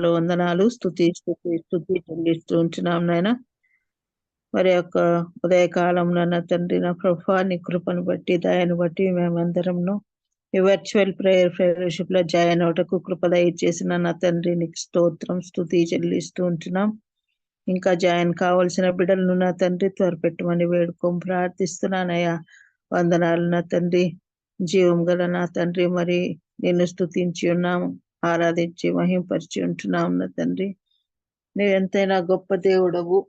వందనాలు స్తుతి చెల్లిస్తూ ఉంటున్నాం నాయన. మరి యొక్క ఉదయకాలం నా తండ్రి, నా ప్రభా, నీ కృపను బట్టి దయను బట్టి మేమందరంను ఈ వర్చువల్ ప్రేయర్ ఫెలోషిప్ లో జాయిన్ అవటకు కృప దయచేసిన నా తండ్రి నీకు స్తోత్రం స్తుతి చెల్లిస్తూ ఉంటున్నాం. ఇంకా జాయిన్ కావాల్సిన బిడ్డలను నా తండ్రి త్వరపెట్టమని వేడుకోం ప్రార్థిస్తున్నానయ్యా. వందనాలు నా తండ్రి, జీవం గల నా తండ్రి. మరి నిన్ను స్తుతించి ఉన్నాము, ఆరాధించి మహింపరిచి ఉంటున్నాం నా తండ్రి. నీవెంతైనా గొప్ప దేవుడవు,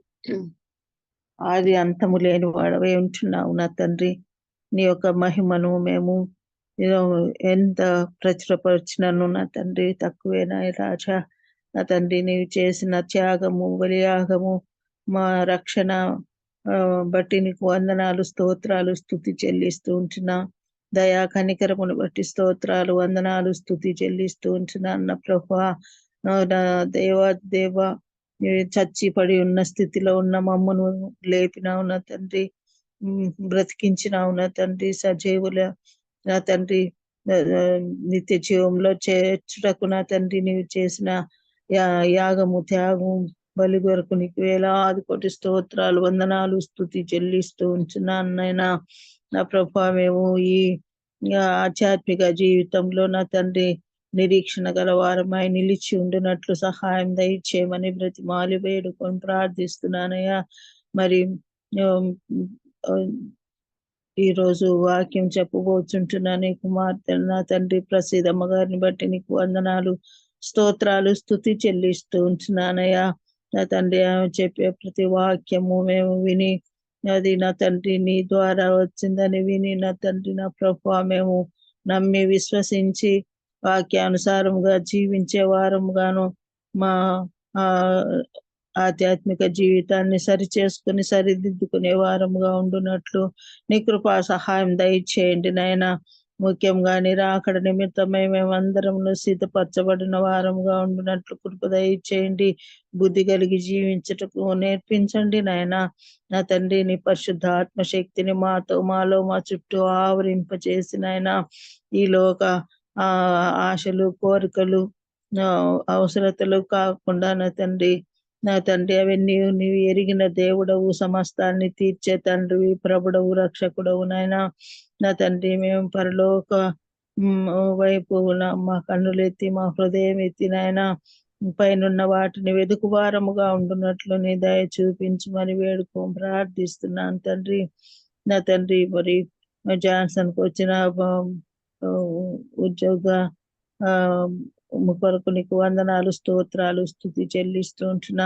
ఆది అంతము లేని వాడవై ఉంటున్నావు నా తండ్రి. నీ యొక్క మహిమను మేము ఎంత ప్రచురపరిచినను నా తండ్రి తక్కువేనా రాజా. నా తండ్రి నీవు చేసిన త్యాగము, బలియాగము, మా రక్షణ బట్టి నీకు వందనాలు, స్తోత్రాలు, స్తుతి చెల్లిస్తూ ఉంటున్నా. దయా కనికరమును బట్టి స్తోత్రాలు, వందనాలు, స్తుతి చెల్లిస్తూ ఉంటున్నా అన్న ప్రభా. నా దేవా, చచ్చి పడి ఉన్న స్థితిలో ఉన్న మమ్మను లేపినావు నా తండ్రి, బ్రతికించినావు నా తండ్రి. సజీవుల నా తండ్రి నిత్య జీవంలో చేర్చుటకు నా తండ్రి నీవు చేసిన యాగము, త్యాగము, బలి కొరకు నీకు వేలాది కోటి స్తోత్రాలు, వందనాలు, స్తుతి చెల్లిస్తూ ఉంచున్నాను నాయనా. నా ప్రభా, మేము ఈ ఆధ్యాత్మిక జీవితంలో నా తండ్రి నిరీక్షణ గల వారమై నిలిచి ఉండినట్లు సహాయం దయచేయమని బ్రతిమాలి వేడుకొని ప్రార్థిస్తున్నానయ్యా. మరి ఈ రోజు వాక్యం చెప్పబోతుంటున్నా నీ కుమార్తె నా తండ్రి ప్రసీదమ్మ గారిని బట్టి నీకు వందనాలు, స్తోత్రాలు, స్తుతి చెల్లిస్తూ ఉంటున్నానయ్యా. నా తండ్రి ఆమె చెప్పే ప్రతి వాక్యము మేము విని, అది నా తండ్రి నీ ద్వారా వచ్చిందని విని నా తండ్రి నా ప్రభా మేము నమ్మి విశ్వసించి వాక్యానుసారముగా జీవించే వారముగాను మా ఆధ్యాత్మిక జీవితాన్ని సరిచేసుకుని సరిదిద్దుకునే వారముగా ఉండునట్లు నీ కృపా సహాయం దయచేయండి నాయన. ముఖ్యంగా నిరాకడ నిమిత్తమై మేమందరంలో సిద్ధపరచబడిన వారముగా ఉండునట్లు కృప దయచేయండి. బుద్ధి కలిగి జీవించటకు నేర్పించండి నాయన. నా తండ్రి నీ పరిశుద్ధ ఆత్మశక్తిని మాలో మా చుట్టూ ఆవరింపచేసి నాయన, ఈ లోక ఆశలు, కోరికలు, అవసరతలు కాకుండా నా తండ్రి అవన్నీ నీవు ఎరిగిన దేవుడవు, సమస్తాన్ని తీర్చే తండ్రివి, ప్రభుడవు, రక్షకుడవు నాయన. నా తండ్రి మేము పరలోక వైపు మా కన్నులెత్తి మా హృదయం ఎత్తి నాయన పైనున్న వాటిని వెదుకువారముగా ఉండునట్లు నీ దయ చూపించమని వేడుకోం ప్రార్థిస్తున్నాను తండ్రి. నా తండ్రి మరి జాన్సన్కి వచ్చిన ఉద్యోగ కొరకు నీకు వందనాలు, స్తోత్రాలు, స్తుతి చెల్లిస్తూ ఉంటున్నా.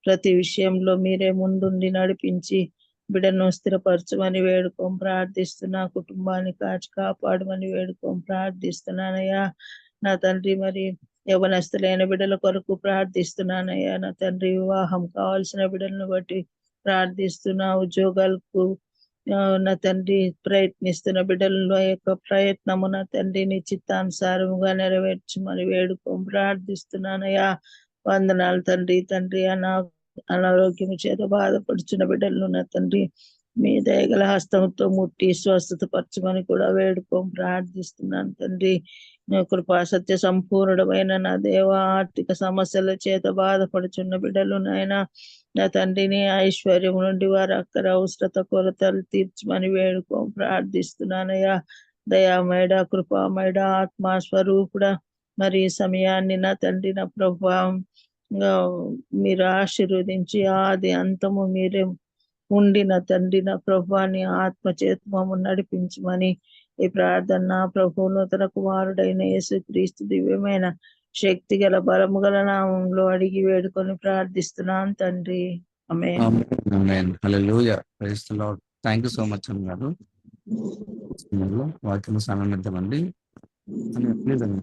ప్రతి విషయంలో మీరే ముందుండి నడిపించి బిడ్డను స్థిరపరచమని వేడుకోం ప్రార్థిస్తున్నా. కుటుంబాన్ని కాపాడమని వేడుకోం ప్రార్థిస్తున్నానయ్యా. నా తండ్రి మరి యవనస్తులైన బిడ్డల కొరకు ప్రార్థిస్తున్నానయ్యా. నా తండ్రి వివాహం కావాల్సిన బిడ్డలను బట్టి ప్రార్థిస్తున్నా. ఉద్యోగాలకు నా తండ్రి ప్రయత్నిస్తున్న బిడ్డలలో యొక్క ప్రయత్నము నా తండ్రి నీ చిత్తానుసారముగా నెరవేర్చమని వేడుకోం ప్రార్థిస్తున్నానయ్యా. వందనాలు తండ్రి. అనారోగ్యం చేత బాధపడుచున్న బిడ్డలను నా తండ్రి మీ దయగల హస్తంతో ముట్టి స్వస్థత పరచమని కూడా వేడుకోం ప్రార్థిస్తున్నాను తండ్రి. కృపా సత్య సంపూర్ణమైన నా దేవ, ఆర్థిక సమస్యల చేత బాధపడుచున్న బిడ్డలు నాయన నా తండ్రిని ఐశ్వర్యం నుండి వారి అక్కర అవసరత కొరతలు తీర్చమని వేడుకోం ప్రార్థిస్తున్నానయ్యా. దయామేడ, కృపామేడ, ఆత్మ స్వరూపుడ, మరి సమయాన్ని నా తండ్రి నా ప్రభావం మీరు ఆశీర్వదించి ఆది అంతము మీరే ఉండి నా తండ్రి నా ప్రభాని ఆత్మచేతము నడిపించమని ఈ ప్రార్థన నా ప్రభు నూతన కుమారుడైన యేసుక్రీస్తు దివ్యమైన శక్తి గల బలము గల నామంలో అడిగి వేడుకొని ప్రార్థిస్తున్నాను తండ్రి. ఆమేన్. హల్లెలూయా. Praise the lord. Thank you so much అన్నారు. వాక్యం సమర్థమండి. ప్లీజ్ అన్న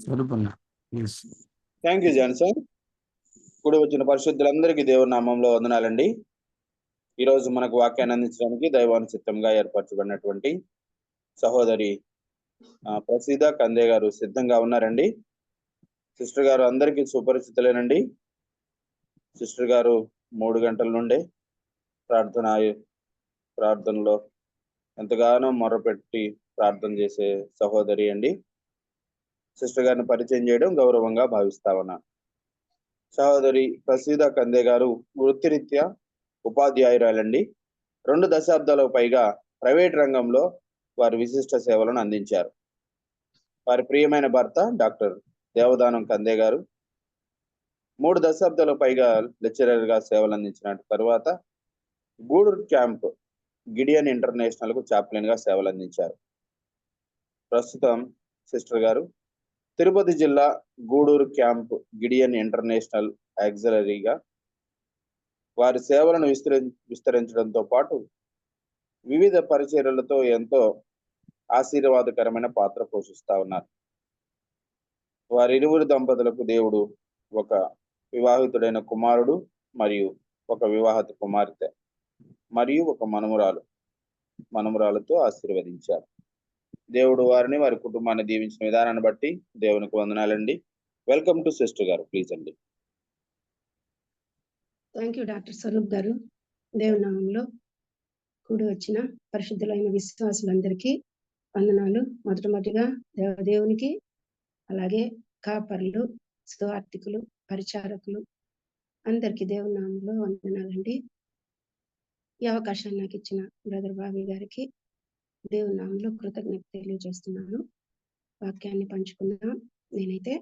స్వరూపన్న ప్లీజ్. Thank you Johnson. కూడి వచ్చిన పరిశుద్ధులందరికీ దేవుని నామంలో వందనాలండి. ఈరోజు మనకు వాక్యాన్ని అందించడానికి దైవానుచిత్తంగా ఏర్పరచబడినటువంటి సహోదరి ప్రసీద కందే గారు సిద్ధంగా ఉన్నారండి. సిస్టర్ గారు అందరికీ సుపరిచితులేనండి. సిస్టర్ గారు 3 గంటల నుండే ప్రార్థనలో ఎంతగానో మొరపెట్టి ప్రార్థన చేసే సహోదరి అండి. సిస్టర్ గారిని పరిచయం చేయడం గౌరవంగా భావిస్తా ఉన్నాను. సహోదరి ప్రసీద కందే గారు వృత్తిరీత్యా ఉపాధ్యాయురాలండి. 2 దశాబ్దాలకు పైగా ప్రైవేట్ రంగంలో వారి విశిష్ట సేవలను అందించారు. వారి ప్రియమైన భర్త డాక్టర్ దేవదానం కందే గారు 3 దశాబ్దాలకు పైగా లెక్చరర్ గా సేవలు అందించిన తర్వాత గూడూరు క్యాంప్ గిడియన్ ఇంటర్నేషనల్ కు చాప్లెన్ గా సేవలు అందించారు. ప్రస్తుతం సిస్టర్ గారు తిరుపతి జిల్లా గూడూరు క్యాంప్ గిడియన్ ఇంటర్నేషనల్ ఆక్సిలరీగా వారి సేవలను విస్తరించడంతో పాటు వివిధ పరిచర్యలతో ఎంతో ఆశీర్వాదకరమైన పాత్ర పోషిస్తా ఉన్నారు. వారి ఇరువురు దంపతులకు దేవుడు ఒక వివాహితుడైన కుమారుడు మరియు ఒక వివాహిత కుమార్తె మరియు ఒక మనమురాలతో ఆశీర్వదించారు. దేవుడు వారిని వారి కుటుంబాన్ని దీవించిన విధానాన్ని బట్టి దేవునికి వందనాలండి. వెల్కమ్ టు సిస్టర్ గారు, ప్లీజ్ అండి. థ్యాంక్ యూ డాక్టర్ స్వరూప్ గారు. దేవుని నామంలో కూడి వచ్చిన పరిశుద్ధులైన విశ్వాసులందరికీ వందనాలు. మొదటిగా దేవునికి, అలాగే కాపర్లు, సువార్థికులు, పరిచారకులు అందరికీ దేవుని నామంలో వందనాలండి. ఈ అవకాశాన్ని నాకు ఇచ్చిన బ్రదర్ బాబీ గారికి దేవుని నామంలో కృతజ్ఞత తెలియజేస్తున్నాను. వాక్యాన్ని పంచుకున్నాం. నేనైతే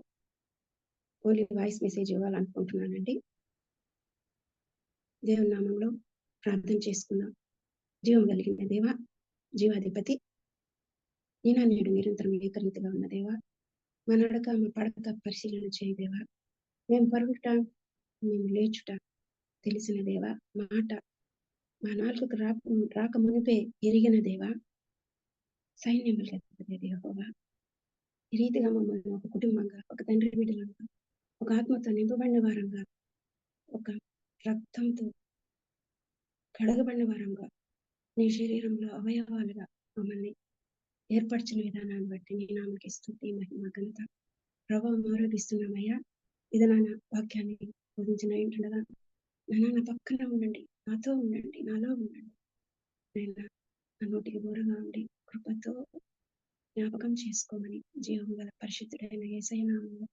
ఓన్లీ వాయిస్ మెసేజ్ ఇవ్వాలనుకుంటున్నానండి. దేవుని నామంలో ప్రార్థన చేసుకున్నాం. జీవం కలిగిన దేవ, జీవాధిపతి, నేనా నేడు నిరంతరం ఏకరీతిగా ఉన్న దేవ, మా నడక మా పడక పరిశీలన చేయ దేవ, మేము పరుగుట మేము లేచుట తెలిసిన దేవ, మాట మా నాలుగుకు రాక మునిపే ఎరిగిన దేవ, సైన్యములు దేవా, ఈ రీతిగా మమ్మల్ని ఒక కుటుంబంగా, ఒక తండ్రి బిడ్డలంగా, ఒక ఆత్మతో నింపబడిన వారంగా, ఒక రక్తంతో కడగబడిన వారంగా, నీ శరీరంలో అవయవాలుగా మమ్మల్ని ఏర్పరిచిన విధానాన్ని బట్టి నీ నామకి స్తుతి మహిమ ఘనత ప్రభావం ఆరోపిస్తున్నామయ్యా. ఇది నాన్న వాక్యాన్ని బోధించిన ఏంటనగా, నా పక్కన ఉండండి, నాతో ఉండండి, నాలో ఉండండి, నేను నా నోటికి దూరంగా ఉండి కృపతో జ్ఞాపకం చేసుకోమని జీవం గల పరిశుద్ధుడైన యేసయ్య నామములో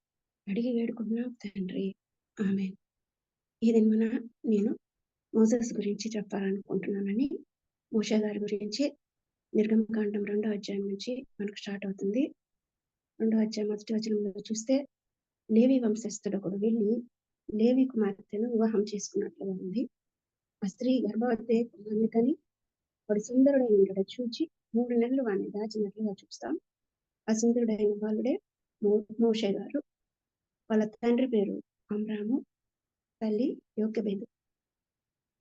అడిగి వేడుకున్నాం తండ్రి, ఆమేన్. ఇది నేను మోసెస్ గురించి చెప్పాలనుకుంటున్నానని. మోషే గారి గురించి నిర్గమకాండం 2వ అధ్యాయం నుంచి మనకు స్టార్ట్ అవుతుంది. 2వ అధ్యాయం 1వ వచనంలో చూస్తే, లేవి వంశస్థుడు ఒకడు వెళ్ళి లేవి కుమార్తెను వివాహం చేసుకున్నట్లుగా ఉంది. ఆ స్త్రీ గర్భవతి అందుకని వాడు సుందరుడైన ఉండట చూచి 3 నెలలు వాడిని దాచినట్లుగా చూస్తాం. ఆ సుందరుడైన బాలుడే మోషే గారు. వాళ్ళ తండ్రి పేరు అమ్రాము, తల్లి యోకెబెదు.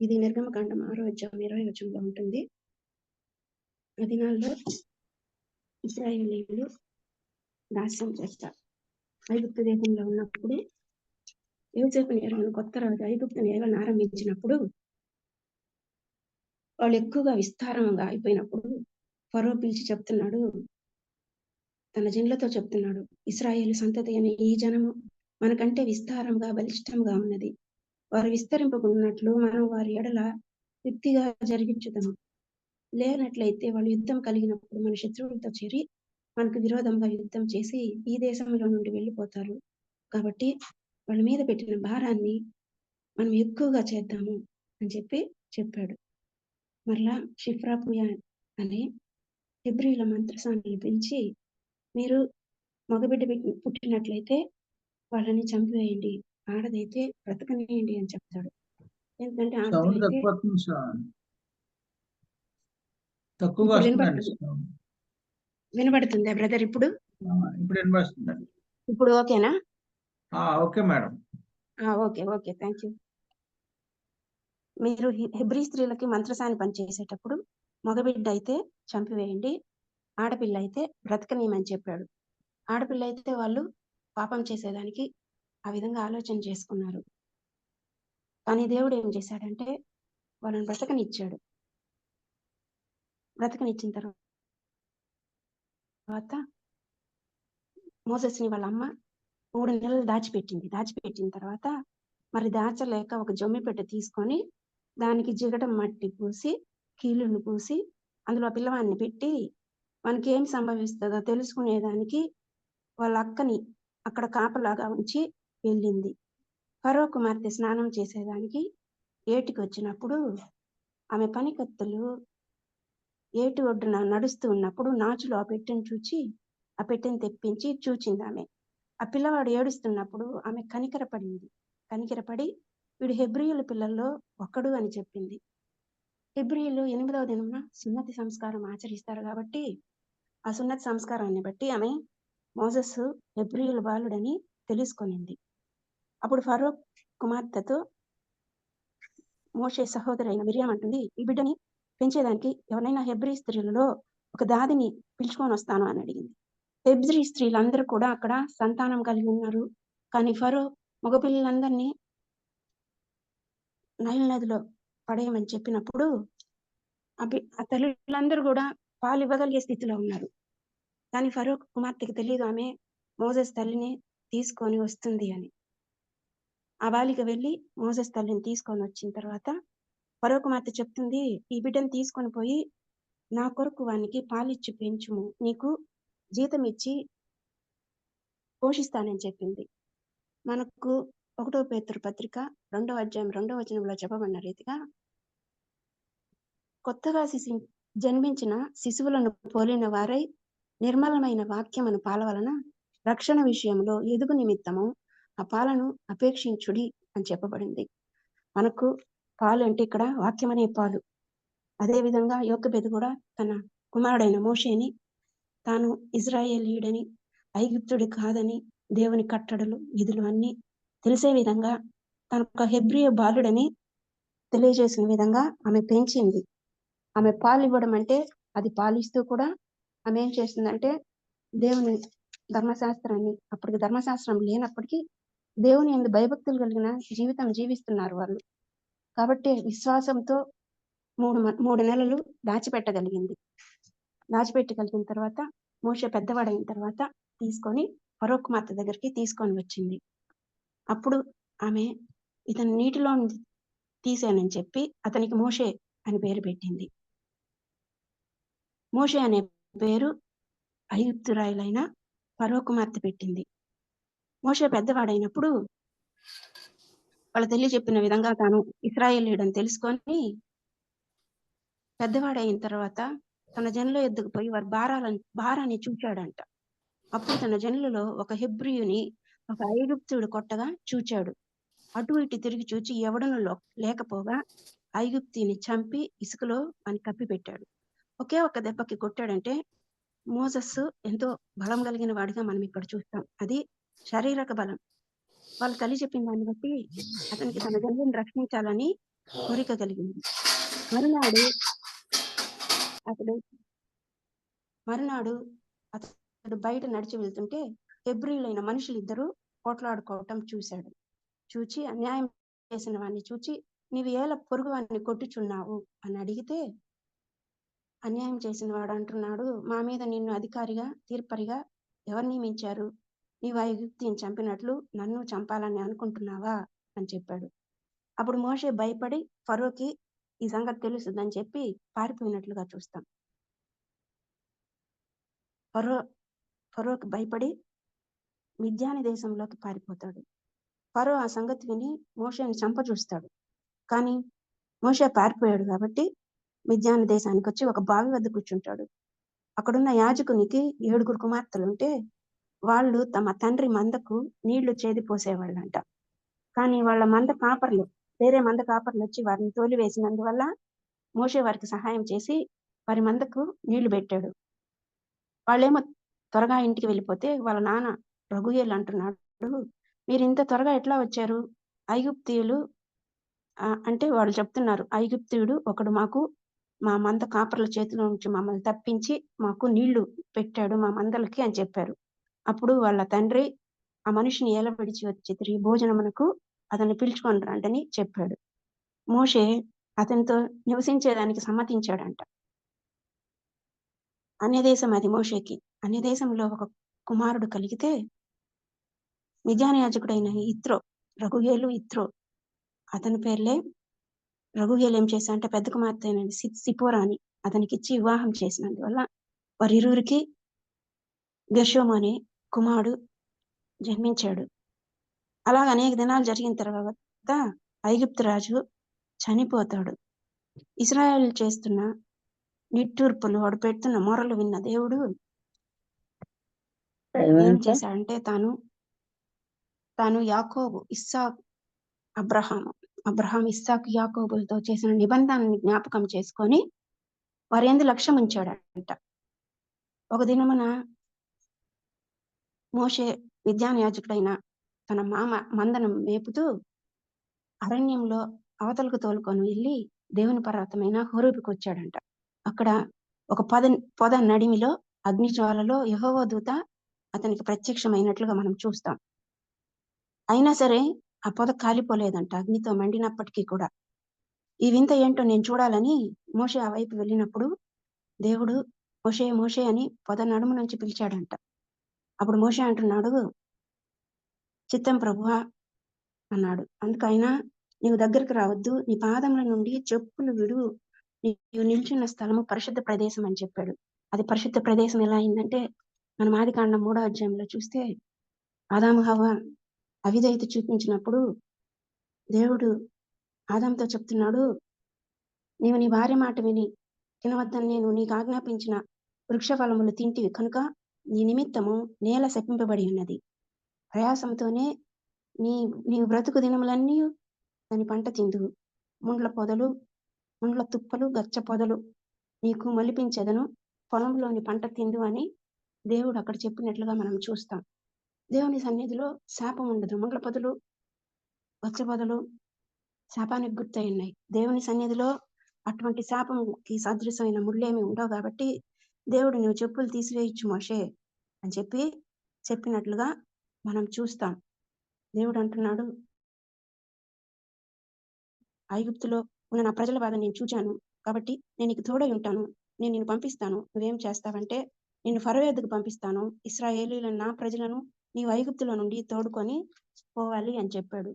ఇది నిర్గమకాండం 6వ అధ్యాయం 20వ వచనంలో ఉంటుంది. ఆ దినాల్లో ఇశ్రాయేలీయులు దాస్యం చేస్తారు. ఐగుప్తు దేశంలో ఉన్నప్పుడు యోసేపు నేలను కొత్త రాజు ఐగుప్తు నేలను ఆరంభించినప్పుడు వాళ్ళు ఎక్కువగా విస్తారంగా అయిపోయినప్పుడు ఫరో పిలిచి చెప్తున్నాడు, తన జనులతో చెప్తున్నాడు, ఇశ్రాయేలు సంతతి అనే ఈ జనము మనకంటే విస్తారంగా బలిష్టంగా ఉన్నది. వారు విస్తరింపకున్నట్లు మనం వారి ఎడల యుక్తిగా జరిగించుదాము. లేనట్లయితే వాళ్ళు యుద్ధం కలిగినప్పుడు మన శత్రువులతో చేరి మనకు విరోధంగా యుద్ధం చేసి ఈ దేశంలో నుండి వెళ్ళిపోతారు. కాబట్టి వాళ్ళ మీద పెట్టిన భారాన్ని మనం ఎక్కువగా చేద్దాము అని చెప్పాడు. మరలా షిఫ్రాపుయా అనే హెబ్రీల మంత్రసాన్ని పిలిచి, మీరు మగబిడ్డ పుట్టినట్లయితే వాళ్ళని చంపివేయండి, ఆడదైతే బ్రతకనేయండి అని చెప్తాడు. ఎందుకంటే ఆడదైతే వినబడుతుందా బ్రదర్? ఇప్పుడు వినబడుతుందండి. ఇప్పుడు ఓకేనా? Okay madam. Okay thank you. మీరు హెబ్రీ స్త్రీలకి మంత్రసాని పనిచేసేటప్పుడు మగబిడ్డ అయితే చంపివేయండి, ఆడపిల్ల అయితే బ్రతకనీయమని చెప్పాడు. ఆడపిల్ల అయితే వాళ్ళు పాపం చేసేదానికి ఆ విధంగా ఆలోచన చేసుకున్నారు. కానీ దేవుడు ఏం చేశాడంటే వాళ్ళని బ్రతకనిచ్చాడు. బ్రతకనిచ్చిన తర్వాత మోసెస్ని వాళ్ళ అమ్మ 3 నెలలు దాచిపెట్టిన తర్వాత మరి దాచలేక ఒక జమ్మి పెట్టె తీసుకొని దానికి జిగటం మట్టి పూసి కీలును పూసి అందులో పిల్లవాడిని పెట్టి మనకి ఏం సంభవిస్తుందో తెలుసుకునేదానికి వాళ్ళ అక్కని అక్కడ కాపలాగా ఉంచి వెళ్ళింది. ఫరో కుమార్తె స్నానం చేసేదానికి ఏటికి వచ్చినప్పుడు ఆమె పనికత్తెలు ఏటి ఒడ్డున నడుస్తూ ఉన్నప్పుడు నాచులు ఆ పెట్టెను చూచి ఆ పెట్టెను తెప్పించి చూచింది ఆమె. ఆ పిల్లవాడు ఏడుస్తున్నప్పుడు ఆమె కనికరపడి వీడు హెబ్రీయుల పిల్లల్లో ఒకడు అని చెప్పింది. హెబ్రీయులు 8వ దినమున సున్నతి సంస్కారం ఆచరిస్తారు కాబట్టి ఆ సున్నతి సంస్కారాన్ని బట్టి ఆమె మోసెస్ హెబ్రీయుల బాలుడని తెలుసుకొనింది. అప్పుడు ఫరో కుమార్తెతో మోషే సహోదరైన మిరియాం అంటుంది, ఈ బిడ్డని పెంచేదానికి ఎవరైనా హెబ్రీ స్త్రీలలో ఒక దాదిని పిలుచుకొని వస్తాను అని అడిగింది. హెబ్రీ స్త్రీలందరూ కూడా అక్కడ సంతానం కలిగి ఉన్నారు. కానీ ఫరో మగపిల్లలందరినీ నైల్ నదిలో పడేయమని చెప్పినప్పుడు ఆ తల్లులందరూ కూడా పాలు ఇవ్వగలిగే స్థితిలో ఉన్నారు. కానీ ఫరో కుమార్తెకి తెలియదు ఆమె మోసెస్ తల్లిని తీసుకొని వస్తుంది అని. ఆ బాలిక వెళ్ళి మోసెస్ తల్లిని తీసుకొని వచ్చిన తర్వాత ఫరో కుమార్తె చెప్తుంది, ఈ బిడ్డను తీసుకొని పోయి నా కొరకు వానికి పాలిచ్చి పెంచుము, నీకు జీతం ఇచ్చి పోషిస్తానని చెప్పింది. మనకు 1 పేతురు పత్రిక 2వ అధ్యాయం 2వ వచనంలో చెప్పబడిన రీతిగా కొత్తగా జన్మించిన శిశువులను పోలిన వారై నిర్మలమైన వాక్యమును పాల వలన రక్షణ విషయంలో ఎదుగు నిమిత్తము ఆ పాలను అపేక్షించుడి అని చెప్పబడింది. మనకు పాలు అంటే ఇక్కడ వాక్యం అనే పాలు. అదేవిధంగా యోకెబెదు కూడా తన కుమారుడైన మోషేని తాను ఇజ్రాయేలీయుడని, ఐగుప్తుడి కాదని, దేవుని కట్టడలు విధులు అన్నీ తెలిసే విధంగా తన ఒక హెబ్రీయ బాలుడని తెలియజేసిన విధంగా ఆమె పెంచింది. ఆమె పాలు ఇవ్వడం అంటే అది పాలిస్తూ కూడా ఆమె ఏం చేస్తుందంటే దేవుని ధర్మశాస్త్రాన్ని, అప్పటికి ధర్మశాస్త్రం లేనప్పటికీ దేవుని యందు భయభక్తులు కలిగిన జీవితం జీవిస్తున్నారు వాళ్ళు. కాబట్టి విశ్వాసంతో 3 నెలలు దాచిపెట్టగలిగింది. దాచిపెట్టగలిగిన తర్వాత మోషే పెద్దవాడైన తర్వాత తీసుకొని ఫరో కుమార్తె దగ్గరికి తీసుకొని వచ్చింది. అప్పుడు ఆమె ఇతను నీటిలో తీసానని చెప్పి అతనికి మోషే అని పేరు పెట్టింది. మోషే అనే పేరు ఐగుప్తురాయలైన ఫరో కుమార్తె పెట్టింది. మోషే పెద్దవాడైనప్పుడు వాళ్ళ తల్లి చెప్పిన విధంగా తాను ఇశ్రాయేలీయుడని తెలుసుకొని పెద్దవాడైన తర్వాత తన జనుల ఎద్దుకు పోయి వారి భారాన్ని చూచాడంట. అప్పుడు తన జనులలో ఒక హెబ్రీయుని ఒక ఐగుప్తుడు కొట్టగా చూచాడు. అటు ఇటు తిరిగి చూచి ఎవడను లేకపోగా ఐగుప్తిని చంపి ఇసుకలో అని కప్పిపెట్టాడు. ఒకే ఒక్క దెబ్బకి కొట్టాడంటే మోసెస్ ఎంతో బలం కలిగిన వాడిగా మనం ఇక్కడ చూస్తాం. అది శారీరక బలం. వాళ్ళ తల్లి చెప్పిన దాన్ని బట్టి అతనికి తన జనులను రక్షించాలని కోరిక కలిగింది. మరునాడు అతడు బయట నడిచి వెళ్తుంటే హెబ్రీయులైన మనుషులిద్దరూ పోట్లాడుకోవటం చూశాడు. చూచి అన్యాయం చేసిన వాడిని చూచి నీవు ఏల పొరుగు వాడిని కొట్టుచున్నావు అని అడిగితే అన్యాయం చేసిన వాడు అంటున్నాడు, మా మీద నిన్ను అధికారిగా తీర్పరిగా ఎవరు నియమించారు? నీవు ఐగుప్తిని చంపినట్లు నన్ను చంపాలని అనుకుంటున్నావా అని చెప్పాడు. అప్పుడు మోషే భయపడి ఫరోకి ఈ సంగతి తెలుస్తుందని చెప్పి పారిపోయినట్లుగా చూస్తాం. ఫరోకి భయపడి మిద్యాని దేశంలోకి పారిపోతాడు. ఫరో ఆ సంగతి విని మోషేని చంపచూస్తాడు. కానీ మోషే పారిపోయాడు కాబట్టి మిద్యాని దేశానికి వచ్చి ఒక బావి వద్ద కూర్చుంటాడు. అక్కడున్న యాజకునికి 7 కుమార్తెలుంటే వాళ్ళు తమ తండ్రి మందకు నీళ్లు చేదిపోసేవాళ్ళంట. కానీ వాళ్ళ వేరే మంద కాపర్లు వచ్చి వారిని తోలివేసినందువల్ల మోషే వారికి సహాయం చేసి వారి మందకు నీళ్లు పెట్టాడు. వాళ్ళేమో త్వరగా ఇంటికి వెళ్ళిపోతే వాళ్ళ నాన్న రఘుయేలు అంటున్నాడు, మీరు ఇంత త్వరగా ఎట్లా వచ్చారు? ఐగుప్తీయులు అంటే వాళ్ళు చెప్తున్నారు, ఐగుప్తీయుడు ఒకడు మాకు మా మంద కాపర్ల చేతిలో నుంచి మమ్మల్ని తప్పించి మాకు నీళ్లు పెట్టాడు మా మందలకి అని చెప్పారు. అప్పుడు వాళ్ళ తండ్రి ఆ మనిషిని ఎలా విడిచి వచ్చి తిరిగి భోజనమునకు అతన్ని పిలుచుకొని రండని చెప్పాడు. మోషే అతనితో నివసించేదానికి సమ్మతించాడంట. అన్యదేశం అది మోషేకి. అన్యదేశంలో ఒక కుమారుడు కలిగితే మిద్యాను యాజకుడైన రఘుయేలు ఇత్రో అతని పేర్లే. రఘుయేలు ఏం చేశా అంటే పెద్ద కుమార్తె అయిన సిపోరా అని అతనికి ఇచ్చి వివాహం చేసినందువల్ల వారిరువురికి గెర్షోము అనే కుమారుడు జన్మించాడు. అలాగ అనేక దినాలు జరిగిన తర్వాత ఐగుప్తు రాజు చనిపోతాడు. ఇశ్రాయేలు చేస్తున్న నిట్టూర్పులు, వాడు పెడుతున్న మొరలు విన్న దేవుడు ఏం చేశాడంటే తాను యాకోబు, ఇస్సాకు, అబ్రహాం, ఇస్సాకు, యాకోబులతో చేసిన నిబంధనని జ్ఞాపకం చేసుకొని వారి యందు లక్ష్యం ఉంచాడంట. ఒక దినమున మోషే మిద్యాను యాజకుడైన తన మామ మందను మేపుతూ అరణ్యంలో అవతలకు తోలుకొని వెళ్ళి దేవుని పర్వతమైన హోరేబుకు వచ్చాడంట. అక్కడ ఒక పొద నడిమిలో అగ్నిజ్వాలలో యెహోవా దూత అతనికి ప్రత్యక్షమైనట్లుగా మనం చూస్తాం. అయినా సరే ఆ పొద కాలిపోలేదంట, అగ్నితో మండినప్పటికీ కూడా. ఈ వింత ఏంటో నేను చూడాలని మోషే ఆ వైపు వెళ్ళినప్పుడు దేవుడు మోషే మోషే అని పొద నడుము నుంచి పిలిచాడంట. అప్పుడు మోషే అంటున్నాడు, చిత్తం ప్రభువా అన్నాడు. అందుకైనా నీవు దగ్గరికి రావద్దు, నీ పాదముల నుండి చెప్పులు విడు, నీవు నిల్చున్న స్థలము పరిశుద్ధ ప్రదేశం అని చెప్పాడు. అది పరిశుద్ధ ప్రదేశం ఎలా అయిందంటే, మనం ఆదికాండం 3వ అధ్యాయంలో చూస్తే ఆదాము హవ్వ అవిధేయత చూపించినప్పుడు దేవుడు ఆదాముతో చెప్తున్నాడు, నీవు నీ భార్య మాట విని తినవద్దని నేను నీకు ఆజ్ఞాపించిన వృక్ష ఫలములు తింటివి కనుక నీ నిమిత్తము నేల శపింపబడి ఉన్నది. ప్రయాసంతోనే నీవు బ్రతుకు దినములన్నీ దాని పంట తిందువు. ముండ్ల తుప్పలు, గచ్చ పొదలు నీకు మొలిపించెదను, పొలంలోని పంట తిందు అని దేవుడు అక్కడ చెప్పినట్లుగా మనం చూస్తాం. దేవుని సన్నిధిలో శాపం ఉండదు. ముండ్ల పొదలు, గచ్చ పొదలు శాపానికి గుర్తయి ఉన్నాయి. దేవుని సన్నిధిలో అటువంటి శాపంకి సదృశమైన ముళ్ళేమి ఉండవు కాబట్టి దేవుడు నువ్వు చెప్పులు తీసివేయచ్చు మోషే అని చెప్పినట్లుగా మనం చూస్తాం. దేవుడు అంటున్నాడు, ఐగుప్తులో ఉన్న నా ప్రజల బాధ నేను చూచాను కాబట్టి నేను నీకు తోడై ఉంటాను, నేను నిన్ను పంపిస్తాను. నువ్వేం చేస్తావంటే నిన్ను ఫరో యొద్దకు పంపిస్తాను, ఇశ్రాయేలీయులను నా ప్రజలను నీవు ఐగుప్తులో నుండి తోడుకొని పోవాలి అని చెప్పాడు.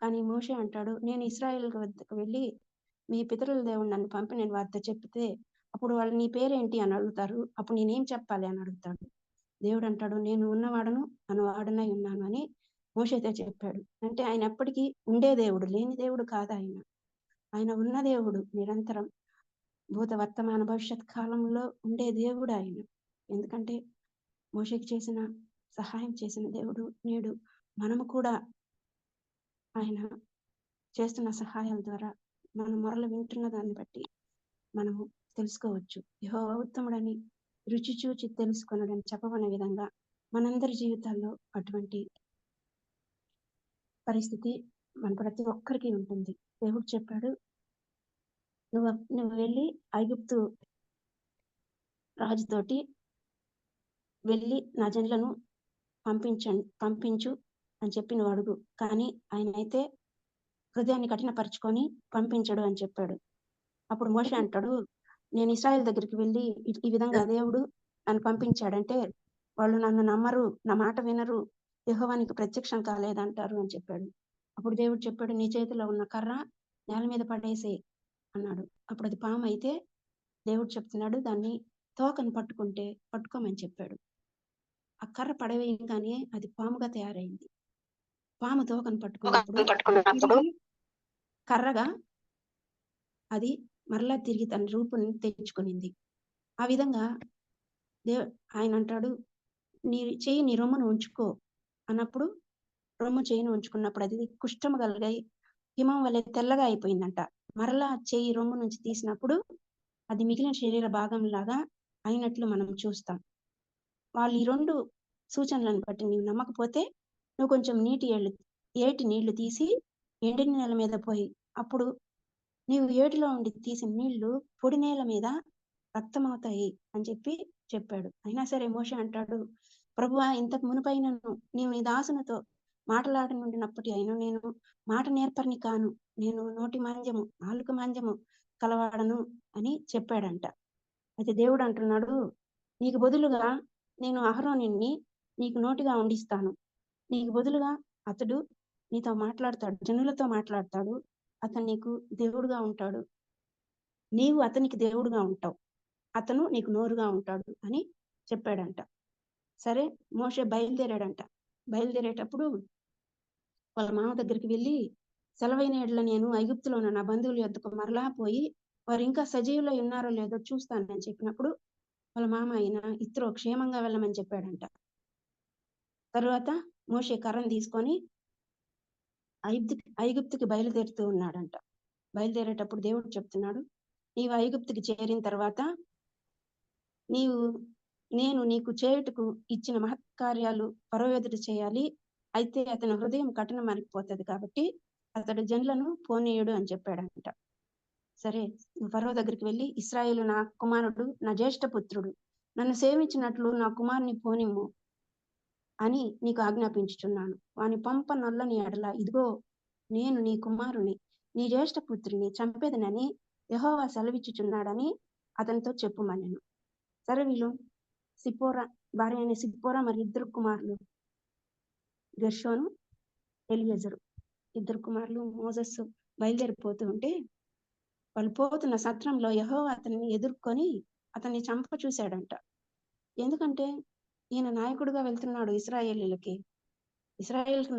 కానీ మోషే అంటాడు, నేను ఇశ్రాయేల్ వద్దకు వెళ్ళి మీ పితరుల దేవుడు నన్ను పంపి నేను వారితో చెప్తే అప్పుడు వాళ్ళు నీ పేరేంటి అని అడుగుతారు, అప్పుడు నేనేం చెప్పాలి అని అడుగుతాడు. దేవుడు అంటాడు, నేను ఉన్నవాడను నన్ను వాడనై ఉన్నాను అని మోషేతో చెప్పాడు. అంటే ఆయన ఎప్పటికీ ఉండే దేవుడు, లేని దేవుడు కాదు. ఆయన ఉన్న దేవుడు, నిరంతరం భూత వర్తమాన భవిష్యత్ కాలంలో ఉండే దేవుడు ఆయన. ఎందుకంటే మోషేకి చేసిన సహాయం చేసిన దేవుడు నేడు మనము కూడా ఆయన చేస్తున్న సహాయాల ద్వారా మన మొరలు వింటున్న దాన్ని బట్టి మనము తెలుసుకోవచ్చు. యెహోవా ఉత్తముడని రుచి చూచి తెలుసుకొనడని చెప్పబడిన విధంగా మనందరి జీవితాల్లో అటువంటి పరిస్థితి మన ప్రతి ఒక్కరికి ఉంటుంది. దేవుడు చెప్పాడు, నువ్వు వెళ్ళి ఐగుప్తు రాజుతోటి వెళ్ళి నా జనులను పంపించు అని చెప్పి నువ్వు అడుగు. కానీ ఆయన అయితే హృదయాన్ని కఠినపరుచుకొని పంపించడు అని చెప్పాడు. అప్పుడు మోషే అంటాడు, నేను ఇశ్రాయేల్ దగ్గరికి వెళ్ళి ఈ విధంగా దేవుడు నన్ను పంపించాడంటే వాళ్ళు నన్ను నమ్మరు, నా మాట వినరు, యెహోవానికి ప్రత్యక్షం కాలేదంటారు అని చెప్పాడు. అప్పుడు దేవుడు చెప్పాడు, నీ చేతిలో ఉన్న కర్ర నేల మీద పడేసే అన్నాడు. అప్పుడు అది పాము అయితే దేవుడు చెప్తున్నాడు, దాన్ని తోకను పట్టుకోమని చెప్పాడు. ఆ కర్ర పడవేయగానే అది పాముగా తయారైంది. పాము తోకను పట్టుకున్నప్పుడు కర్రగా అది మరలా తిరిగి తన రూపుని తెచ్చుకునింది. ఆ విధంగా ఆయన అంటాడు, నీ చెయ్యి నీ రొమ్మును ఉంచుకో అన్నప్పుడు రొమ్ము చెయ్యిని ఉంచుకున్నప్పుడు అది కుష్ఠము కలిగాయి హిమం వల్లే తెల్లగా అయిపోయిందంట. మరలా చెయ్యి రొమ్ము నుంచి తీసినప్పుడు అది మిగిలిన శరీర భాగం లాగా అయినట్లు మనం చూస్తాం. వాళ్ళు ఈ 2 సూచనలను బట్టి నీవు నమ్మకపోతే నువ్వు కొంచెం ఏటి నీళ్లు తీసి ఎండిన నేల మీద పోయి అప్పుడు నీవు ఏటిలో ఉండి తీసిన నీళ్లు పొడి నేల మీద రక్తమవుతాయి అని చెప్పాడు. అయినా సరే మోషే అంటాడు, ప్రభువా, ఇంతకు మునుపైనను నీవు నీ దాసునితో మాటలాడనుండినప్పటి అయినా నేను మాట నేర్పరిని కాను, నేను నోటి మాంద్యము నాలుక మాంద్యము కలవాడను అని చెప్పాడంట. అయితే దేవుడు అంటున్నాడు, నీకు బదులుగా నేను అహరోనుని నీకు నోటిగా ఉండిస్తాను, నీకు బదులుగా అతడు నీతో మాట్లాడతాడు, జనులతో మాట్లాడతాడు, అతను నీకు దేవుడుగా ఉంటాడు, నీవు అతనికి దేవుడుగా ఉంటావు, అతను నీకు నోరుగా ఉంటాడు అని చెప్పాడంట. సరే మోషే బయలుదేరాడంట. బయలుదేరేటప్పుడు వాళ్ళ మామ దగ్గరికి వెళ్ళి, సెలవైన ఎడల నేను ఐగుప్తులో ఉన్న నా బంధువుల యొద్దకు మరలా పోయి వారు ఇంకా సజీవులై ఉన్నారో లేదో చూస్తానని చెప్పినప్పుడు వాళ్ళ మామ అయిన ఇత్రో క్షేమంగా వెళ్ళమని చెప్పాడంట. తరువాత మోషే కర్రను తీసుకొని ఐగుప్తుకి బయలుదేరుతూ ఉన్నాడంట. బయలుదేరేటప్పుడు దేవుడు చెప్తున్నాడు, నీవు ఐగుప్తుకి చేరిన తర్వాత నేను నీకు చేయుటకు ఇచ్చిన మహత్కార్యాలు ఫరో ఎదుట చేయాలి. అయితే అతని హృదయం కఠినమైపోతుంది కాబట్టి అతడు జనులను పోనీయుడు అని చెప్పాడంట. సరే, నువ్వు ఫరో దగ్గరికి వెళ్ళి, ఇశ్రాయేలు నా కుమారుడు, నా జ్యేష్ఠ పుత్రుడు, నన్ను సేవించినట్లు నా కుమారుని పోనిమ్ము అని నీకు ఆజ్ఞాపించుచున్నాను. వాని పంప నొల్లని ఎడల ఇదిగో నేను నీ కుమారుని, నీ జ్యేష్ఠ పుత్రుని చంపేదనని యెహోవా సెలవిచ్చుచున్నాడని అతనితో చెప్పుమనెను. సరే, వీళ్ళు సిప్పోరా భార్య అయిన సిప్పోరా మరి ఇద్దరు కుమారులు గెర్షోను, ఎలియజరు, ఇద్దరు కుమారులు మోసెస్ బయలుదేరిపోతూ ఉంటే వాళ్ళు పోతున్న సత్రంలో యెహోవా అతన్ని ఎదుర్కొని అతన్ని చంప చూశాడంట. ఎందుకంటే ఈయన నాయకుడిగా వెళ్తున్నాడు ఇశ్రాయేలీలకి. ఇశ్రాయేల్కి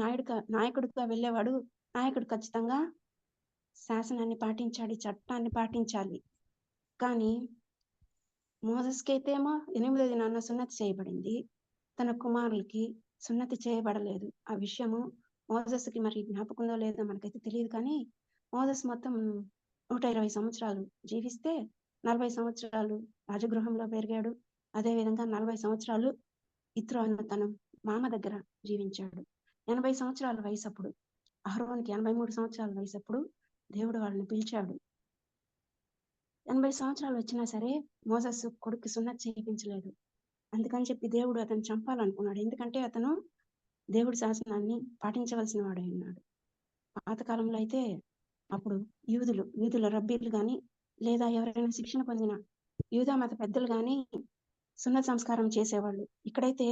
నాయకుడిగా వెళ్ళేవాడు నాయకుడు ఖచ్చితంగా శాసనాన్ని పాటించాలి, చట్టాన్ని పాటించాలి. కానీ మోసెస్కి అయితే ఏమో 8వ దినాన సున్నతి చేయబడింది, తన కుమారులకి సున్నతి చేయబడలేదు. ఆ విషయము మోసెస్కి మరి జ్ఞాపకంలో లేదో మనకైతే తెలియదు. కానీ మోసెస్ మొత్తం 120 సంవత్సరాలు జీవిస్తే 40 సంవత్సరాలు రాజగృహంలో పెరిగాడు. అదేవిధంగా 40 సంవత్సరాలు ఇత్రో అన్న తన మామ దగ్గర జీవించాడు. 80 సంవత్సరాల వయసు అప్పుడు, అహరోనుకి 83 సంవత్సరాల వయసు అప్పుడు దేవుడు వాళ్ళని పిలిచాడు. 80 సంవత్సరాలు వచ్చినా సరే మోసెస్ కొడుకు సున్నతి చేయించలేదు. అందుకని చెప్పి దేవుడు అతను చంపాలనుకున్నాడు. ఎందుకంటే అతను దేవుడి శాసనాన్ని పాటించవలసిన వాడై ఉన్నాడు. పాతకాలంలో అయితే అప్పుడు యూదుల రబ్బీలు కానీ లేదా ఎవరైనా శిక్షణ పొందిన యూదా మత పెద్దలు కానీ సున్నత సంస్కారం చేసేవాళ్ళు. ఇక్కడైతే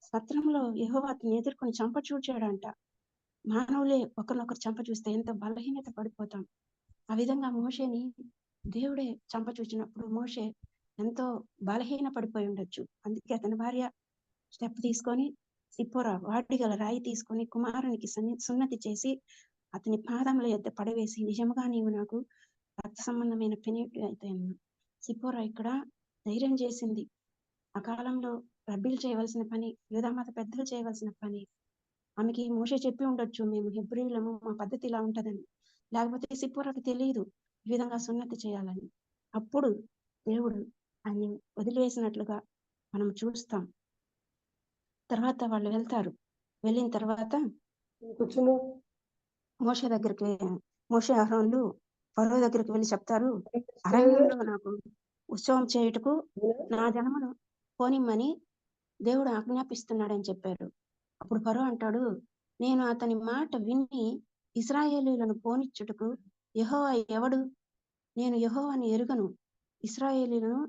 సత్రంలో యెహోవా అతన్ని ఎదుర్కొని చంప చూచాడంట. మానవులే ఒకరినొకరు చంప చూస్తే ఎంత బలహీనత పడిపోతాం. ఆ విధంగా మోషేని దేవుడే చంప చూచినప్పుడు మోషే ఎంతో బలహీన పడిపోయి ఉండొచ్చు. అందుకే అతని భార్య స్టెప్ తీసుకొని సిప్పోరా వాటిగల రాయి తీసుకొని కుమారునికి సున్నతి చేసి అతని పాదముల యొద్ద పడవేసి, నిజముగా నీవు నాకు రక్త సంబంధమైన పెనిమిటి అయితే సిప్పోరా ఇక్కడ ధైర్యం చేసింది. ఆ కాలంలో రబ్బీలు చేయవలసిన పని, యూదామత పెద్దలు చేయవలసిన పని. ఆమెకి మోషే చెప్పి ఉండొచ్చు, మేము హెబ్రీయులము, మా పద్ధతి ఇలా ఉంటదని. లేకపోతే సిప్పోరాకి తెలియదు ఈ విధంగా సున్నతి చేయాలని. అప్పుడు దేవుడు ఆయన్ని వదిలివేసినట్లుగా మనం చూస్తాం. తర్వాత వాళ్ళు వెళ్తారు. వెళ్ళిన తర్వాత మోషే అహరోనులు ఫరో దగ్గరికి వెళ్ళి చెప్తారు, అరణ్యంలో నాకు ఉత్సవం చేయుటకు నా జనమును పోనిమ్మని దేవుడు ఆజ్ఞాపిస్తున్నాడని చెప్పారు. అప్పుడు ఫరో అంటాడు, నేను అతని మాట విని ఇశ్రాయేలీయులను పోనిచ్చుటకు యెహోవా ఎవడు? నేను యెహోవాని ఎరుగను, ఇశ్రాయేలీయులను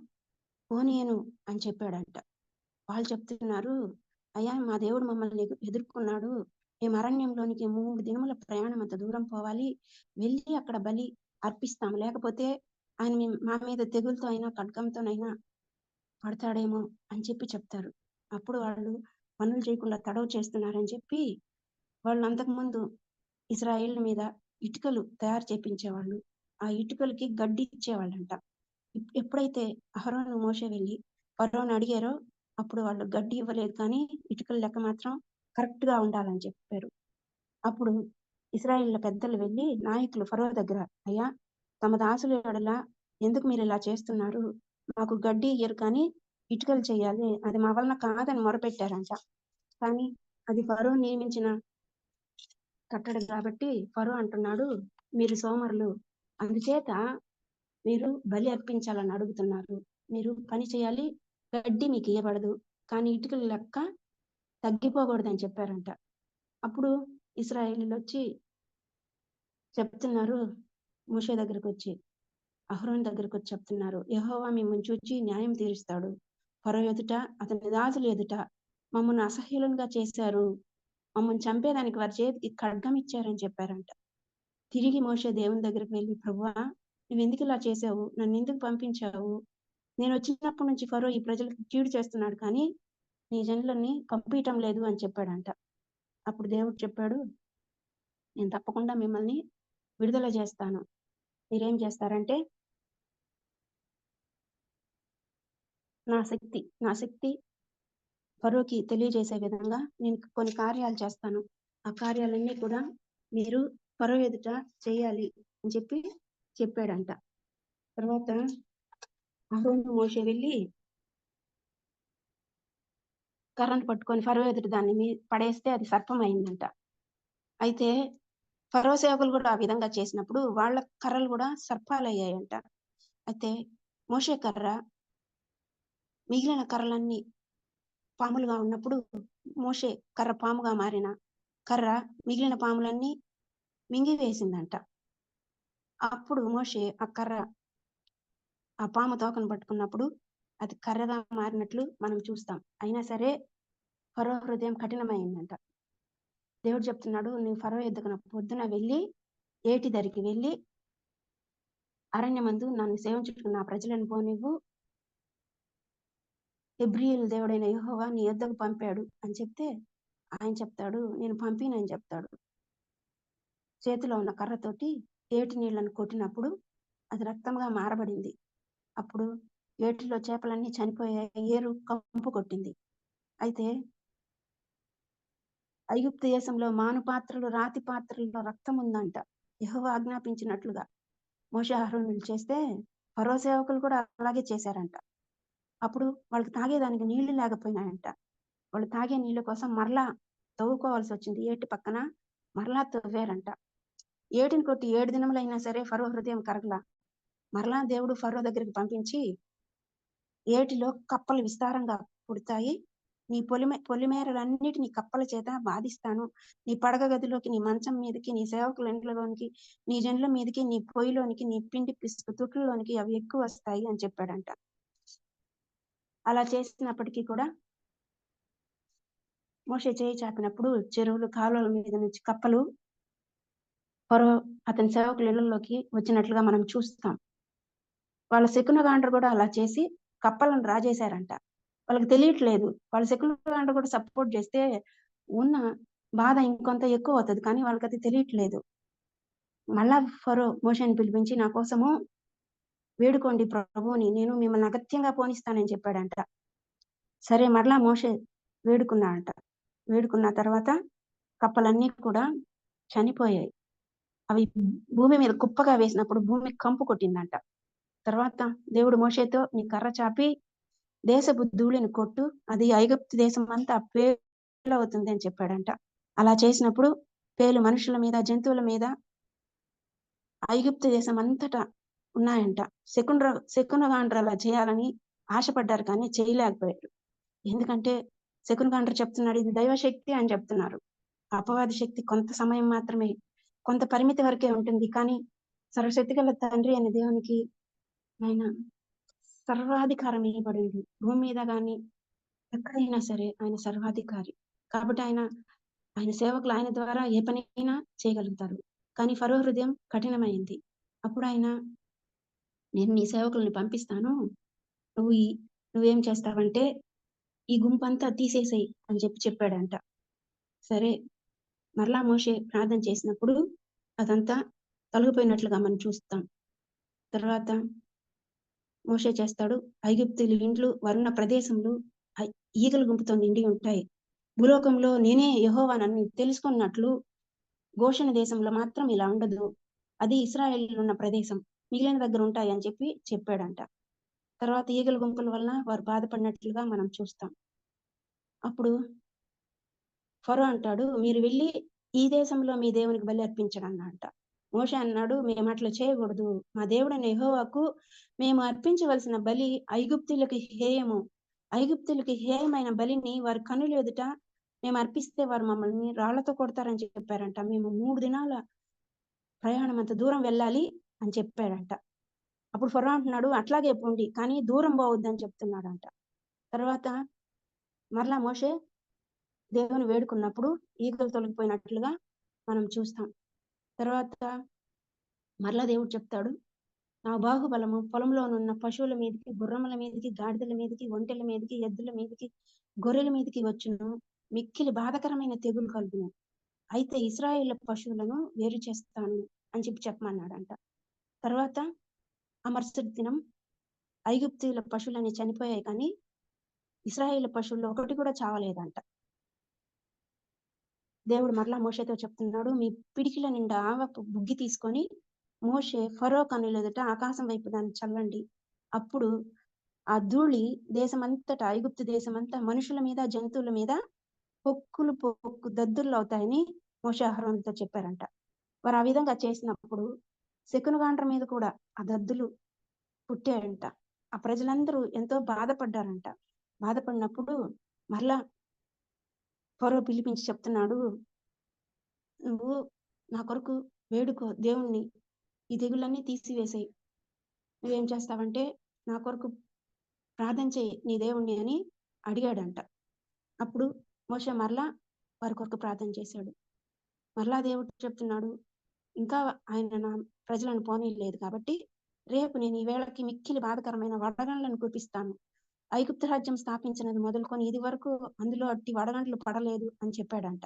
పోనీయను అని చెప్పాడంట. వాళ్ళు చెప్తున్నారు, అయ్యా మా దేవుడు మమ్మల్ని ఎదుర్కొన్నాడు, మేము అరణ్యంలోనికి 3 దినముల ప్రయాణం అంత దూరం పోవాలి, వెళ్ళి అక్కడ బలి అర్పిస్తాము, లేకపోతే ఆయన మా మీద తెగులతో అయినా ఖడ్గంతోనైనా పడతాడేమో అని చెప్పి చెప్తారు. అప్పుడు వాళ్ళు పనులు చేయకుండా తడవు చేస్తున్నారని చెప్పి వాళ్ళు అంతకుముందు ఇశ్రాయేల్ మీద ఇటుకలు తయారు చేపించేవాళ్ళు. ఆ ఇటుకలకి గడ్డి ఇచ్చేవాళ్ళంట. ఎప్పుడైతే అహరోను మోషే వెళ్ళి ఫరోని అడిగారో అప్పుడు వాళ్ళు గడ్డి ఇవ్వలేదు, కానీ ఇటుకల లెక్క మాత్రం కరెక్ట్ గా ఉండాలని చెప్పారు. అప్పుడు ఇశ్రాయేల్ పెద్దలు వెళ్ళి నాయకులు ఫరో దగ్గర, అయ్యా తమ దాసుల ఎడల ఎందుకు మీరు ఇలా చేస్తున్నారు, మాకు గడ్డి ఇయ్యరు కానీ ఇటుకలు చేయాలి, అది మా వలన కాదని మొరపెట్టారంట. కానీ అది ఫరో నియమించిన కట్టడం కాబట్టి ఫరో అంటున్నాడు, మీరు సోమరులు, అందుచేత మీరు బలి అర్పించాలని అడుగుతున్నారు, మీరు పని చేయాలి, గడ్డి మీకు ఇవ్వబడదు, కానీ ఇటుకల లెక్క తగ్గిపోకూడదని చెప్పారంట. అప్పుడు ఇశ్రాయేలీయులు వచ్చి చెప్తున్నారు, మోషే దగ్గరకు వచ్చి అహరోను దగ్గరకు వచ్చి చెప్తున్నారు, యెహోవా మిమ్మల్ని చూచి న్యాయం తీరుస్తాడు, ఫరో ఎదుట అతని దాసులు ఎదుట మమ్మల్ని అసహ్యులంగా చేశారు, మమ్మల్ని చంపేదానికి వారి చేతికి ఖడ్గం ఇచ్చారని చెప్పారంట. తిరిగి మోషే దేవుని దగ్గరికి వెళ్ళి, ప్రభువా నువ్వు ఎందుకు ఇలా చేసావు, నన్ను ఎందుకు పంపించావు, నేను వచ్చినప్పటి నుంచి ఫరో ఈ ప్రజలకు కీడు చేస్తున్నాడు, కానీ నీ జనులని పంపించటం లేదు అని చెప్పాడంట. అప్పుడు దేవుడు చెప్పాడు, నేను తప్పకుండా మిమ్మల్ని విడుదల చేస్తాను. మీరేం చేస్తారంటే నా శక్తి ఫరోకి తెలియజేసే విధంగా నేను కొన్ని కార్యాలు చేస్తాను. ఆ కార్యాలన్నీ కూడా మీరు ఫరో ఎదుట చేయాలి అని చెప్పాడంట. తర్వాత అహరోను మోషే వెళ్ళి కర్రను పట్టుకొని ఫరో ఎదుట దాన్ని పడేస్తే అది సర్పం అయిందంట. అయితే ఫరో సేవకులు కూడా ఆ విధంగా చేసినప్పుడు వాళ్ళ కర్రలు కూడా సర్పాలు అయ్యాయంట. అయితే మోషే కర్ర మిగిలిన కర్రలన్నీ పాములుగా ఉన్నప్పుడు మోషే కర్ర పాముగా మారిన కర్ర మిగిలిన పాములన్నీ మింగివేసిందంట. అప్పుడు మోషే ఆ పాము తోకను పట్టుకున్నప్పుడు అది కర్రగా మారినట్లు మనం చూస్తాం. అయినా సరే ఫరో హృదయం కఠినమైందంట. దేవుడు చెప్తున్నాడు, నువ్వు ఫరో ఎద్దుకున్న పొద్దున వెళ్ళి ఏటి దరికి వెళ్ళి అరణ్యమందు నన్ను సేవించుకున్న నా ప్రజలను పోనివ్వు, హెబ్రీయుల దేవుడైన యెహోవా నీ యొద్దకు పంపాడు అని చెప్తే ఆయన చెప్తాడు, నేను పంపినని చెప్తాడు. చేతిలో ఉన్న కర్రతోటి ఏటి నీళ్లను కొట్టినప్పుడు అది రక్తంగా మారబడింది. అప్పుడు ఏటిలో చేపలన్నీ చనిపోయాయి, ఏరు కంపు కొట్టింది. అయితే ఐగుప్తు దేశంలో మాను పాత్రలు, రాతి పాత్రల్లో రక్తం ఉందంట. యెహోవా ఆజ్ఞాపించినట్లుగా మోషే అహరోనులు చేస్తే ఫరో సేవకులు కూడా అలాగే చేశారంట. అప్పుడు వాళ్ళకి తాగేదానికి నీళ్లు లేకపోయినాయంట. వాళ్ళు తాగే నీళ్ళ కోసం మరలా తవ్వుకోవాల్సి వచ్చింది. ఏటి పక్కన మరలా తవ్వారంట. ఏటిని కొట్టి 7 దినములైనా సరే ఫరో హృదయం కరగలా. మరలా దేవుడు ఫరో దగ్గరికి పంపించి, ఏటిలో కప్పలు విస్తారంగా పుడతాయి, నీ పొలిమేరలన్నిటినీ కప్పల చేత బాధిస్తాను, నీ పడగ గదిలోకి, నీ మంచం మీదకి, నీ సేవకుల ఇంట్లోనికి, నీ జనుల మీదకి, నీ పొయ్యిలోనికి, నీ పిండి పిసుకు తుక్కుల్లోనికి అవి ఎక్కువ వస్తాయి అని చెప్పాడంట. అలా చేసినప్పటికీ కూడా మోషే చేయి చాపినప్పుడు చెరువులు, కాలువల మీద నుంచి కప్పలు ఫరో అతని సేవకుల ఇళ్లలోకి వచ్చినట్లుగా మనం చూస్తాం. వాళ్ళ శకునగాండ్రు కూడా అలా చేసి కప్పలను రాజేశారంట. వాళ్ళకి తెలియట్లేదు. వాళ్ళ శకునగాండ్రు కూడా సపోర్ట్ చేస్తే ఉన్న బాధ ఇంకొంత ఎక్కువ అవుతుంది, కానీ వాళ్ళకి అది తెలియట్లేదు. మళ్ళా ఫరో మోషేని పిలిపించి, నా కోసము వేడుకోండి ప్రభువుని, నేను మిమ్మల్ని అగత్యంగా పోనిస్తానని చెప్పాడంట. సరే, మరలా మోషే వేడుకున్నాడంట. వేడుకున్న తర్వాత కప్పలన్నీ కూడా చనిపోయాయి. అవి భూమి మీద కుప్పగా వేసినప్పుడు భూమి కంపు కొట్టిందంట. తర్వాత దేవుడు మోషేతో, నీ కర్ర చాపి దేశపు ధూళిని కొట్టు, అది ఐగుప్తు దేశం అంతా పేలవుతుంది అని చెప్పాడంట. అలా చేసినప్పుడు పేలు మనుషుల మీద, జంతువుల మీద ఐగుప్తు దేశం అంతటా ఉన్నాయంట. శకునగాండ్రు అలా చేయాలని ఆశపడ్డారు, కానీ చేయలేకపోయారు. ఎందుకంటే శకునగాండ్రు చెప్తున్నాడు, ఇది దైవశక్తి అని చెప్తున్నారు. అపవాది శక్తి కొంత సమయం మాత్రమే, కొంత పరిమితి వరకే ఉంటుంది. కానీ సర్వశక్తి గల తండ్రి అనే దేవునికి ఆయన సర్వాధికారం ఇవ్వబడింది. భూమి మీద కానీ ఎక్కడైనా సరే ఆయన సర్వాధికారి. కాబట్టి ఆయన సేవకులు ఆయన ద్వారా ఏ పనైనా చేయగలుగుతారు. కానీ ఫరో హృదయం కఠినమైంది. అప్పుడు ఆయన, నేను నీ సేవకుల్ని పంపిస్తాను, నువ్వేం చేస్తావంటే ఈ గుంపంతా తీసేసేయి అని చెప్పాడంట. సరే, మరలా మోషే ప్రార్థన చేసినప్పుడు అదంతా తొలగిపోయినట్లుగా మనం చూస్తాం. తర్వాత మోషే చేస్తాడు, ఐగుప్తుల ఇండ్లు వరుణ ప్రదేశంలో ఈగల గుంపుతో నిండి ఉంటాయి. భూలోకంలో నేనే యెహోవానని తెలుసుకున్నట్లు గోషెన దేశంలో మాత్రం ఇలా ఉండదు, అది ఇశ్రాయేలీయులు ఉన్న ప్రదేశం, మిగిలిన దగ్గర ఉంటాయి అని చెప్పాడంట. తర్వాత ఈగల గుంపుల వలన వారు బాధపడినట్లుగా మనం చూస్తాం. అప్పుడు ఫరో అంటాడు, మీరు వెళ్ళి ఈ దేశంలో మీ దేవునికి బలి అర్పించండి అంట. మోషే అన్నాడు, మేము అట్లా చేయకూడదు, మా దేవుడైన యెహోవాకు మేము అర్పించవలసిన బలి ఐగుప్తులకి హేయము. ఐగుప్తులకి హేయమైన బలిని వారి కన్నుల ఎదుట మేము అర్పిస్తే వారు మమ్మల్ని రాళ్లతో కొడతారని చెప్పారంట. మేము 3 దినాల ప్రయాణం అంత దూరం వెళ్ళాలి అని చెప్పాడంట. అప్పుడు ఫరో అంటున్నాడు, అట్లాగే పోండి, కానీ దూరం పోవద్దని చెప్తున్నాడంట. తర్వాత మరలా మోషే దేవుని వేడుకున్నప్పుడు ఈగలు తొలగిపోయినట్లుగా మనం చూస్తాం. తర్వాత మరలా దేవుడు చెప్తాడు, నా బాహుబలము పొలంలోనున్న పశువుల మీదకి, గుర్రముల మీదకి, గాడిదల మీదకి, ఒంటెల మీదకి, ఎద్దుల మీదకి, గొర్రెల మీదకి వచ్చును, మిక్కిలి బాధకరమైన తెగులు కలుగును. అయితే ఇశ్రాయేలు పశువులను వేరు చేస్తాను అని చెప్పమన్నాడంట. తర్వాత ఆ మరుసటి దినం ఐగుప్తీయుల పశువులన్నీ చనిపోయాయి, కానీ ఇశ్రాయేలు పశువుల్లో ఒకటి కూడా చావలేదంట. దేవుడు మరలా మోషేతో చెప్తున్నాడు, మీ పిడికిల నిండా ఆవపు బుగ్గి తీసుకొని మోషే ఫరో కన్నుల ఎదుట ఆకాశం వైపు దాన్ని చల్లండి. అప్పుడు ఆ ధూళి దేశమంతటా, ఐగుప్తు దేశమంతా మనుషుల మీద, జంతువుల మీద పొక్కు దద్దుర్లు అవుతాయని మోషే అహరోనుతో చెప్పారంట. వారు ఆ విధంగా చేసినప్పుడు శకునగాండ్ర మీద కూడా ఆ దద్దులు పుట్టాయంట. ఆ ప్రజలందరూ ఎంతో బాధపడ్డారంట. బాధపడినప్పుడు మరలా ఫరో పిలిపించి చెప్తున్నాడు, నువ్వు నా కొరకు వేడుకో దేవుణ్ణి, ఈ తెగులన్నీ తీసివేసేయి. నువ్వేం చేస్తావంటే నా కొరకు ప్రార్థన చేయి నీ దేవుణ్ణి అని అడిగాడంట. అప్పుడు మోషే మరలా వారి కొరకు ప్రార్థన చేశాడు. మరలా దేవుడు చెప్తున్నాడు, ఇంకా ఆయన నా ప్రజలను పోనీయలేదు కాబట్టి రేపు నేను ఈ వేళకి మిక్కిలి బాధకరమైన వడగండ్లను కురిపిస్తాను. ఐగుప్తు రాజ్యం స్థాపించినది మొదలుకొని ఇది వరకు అందులో అట్టి వడగండ్లు పడలేదు అని చెప్పాడంట.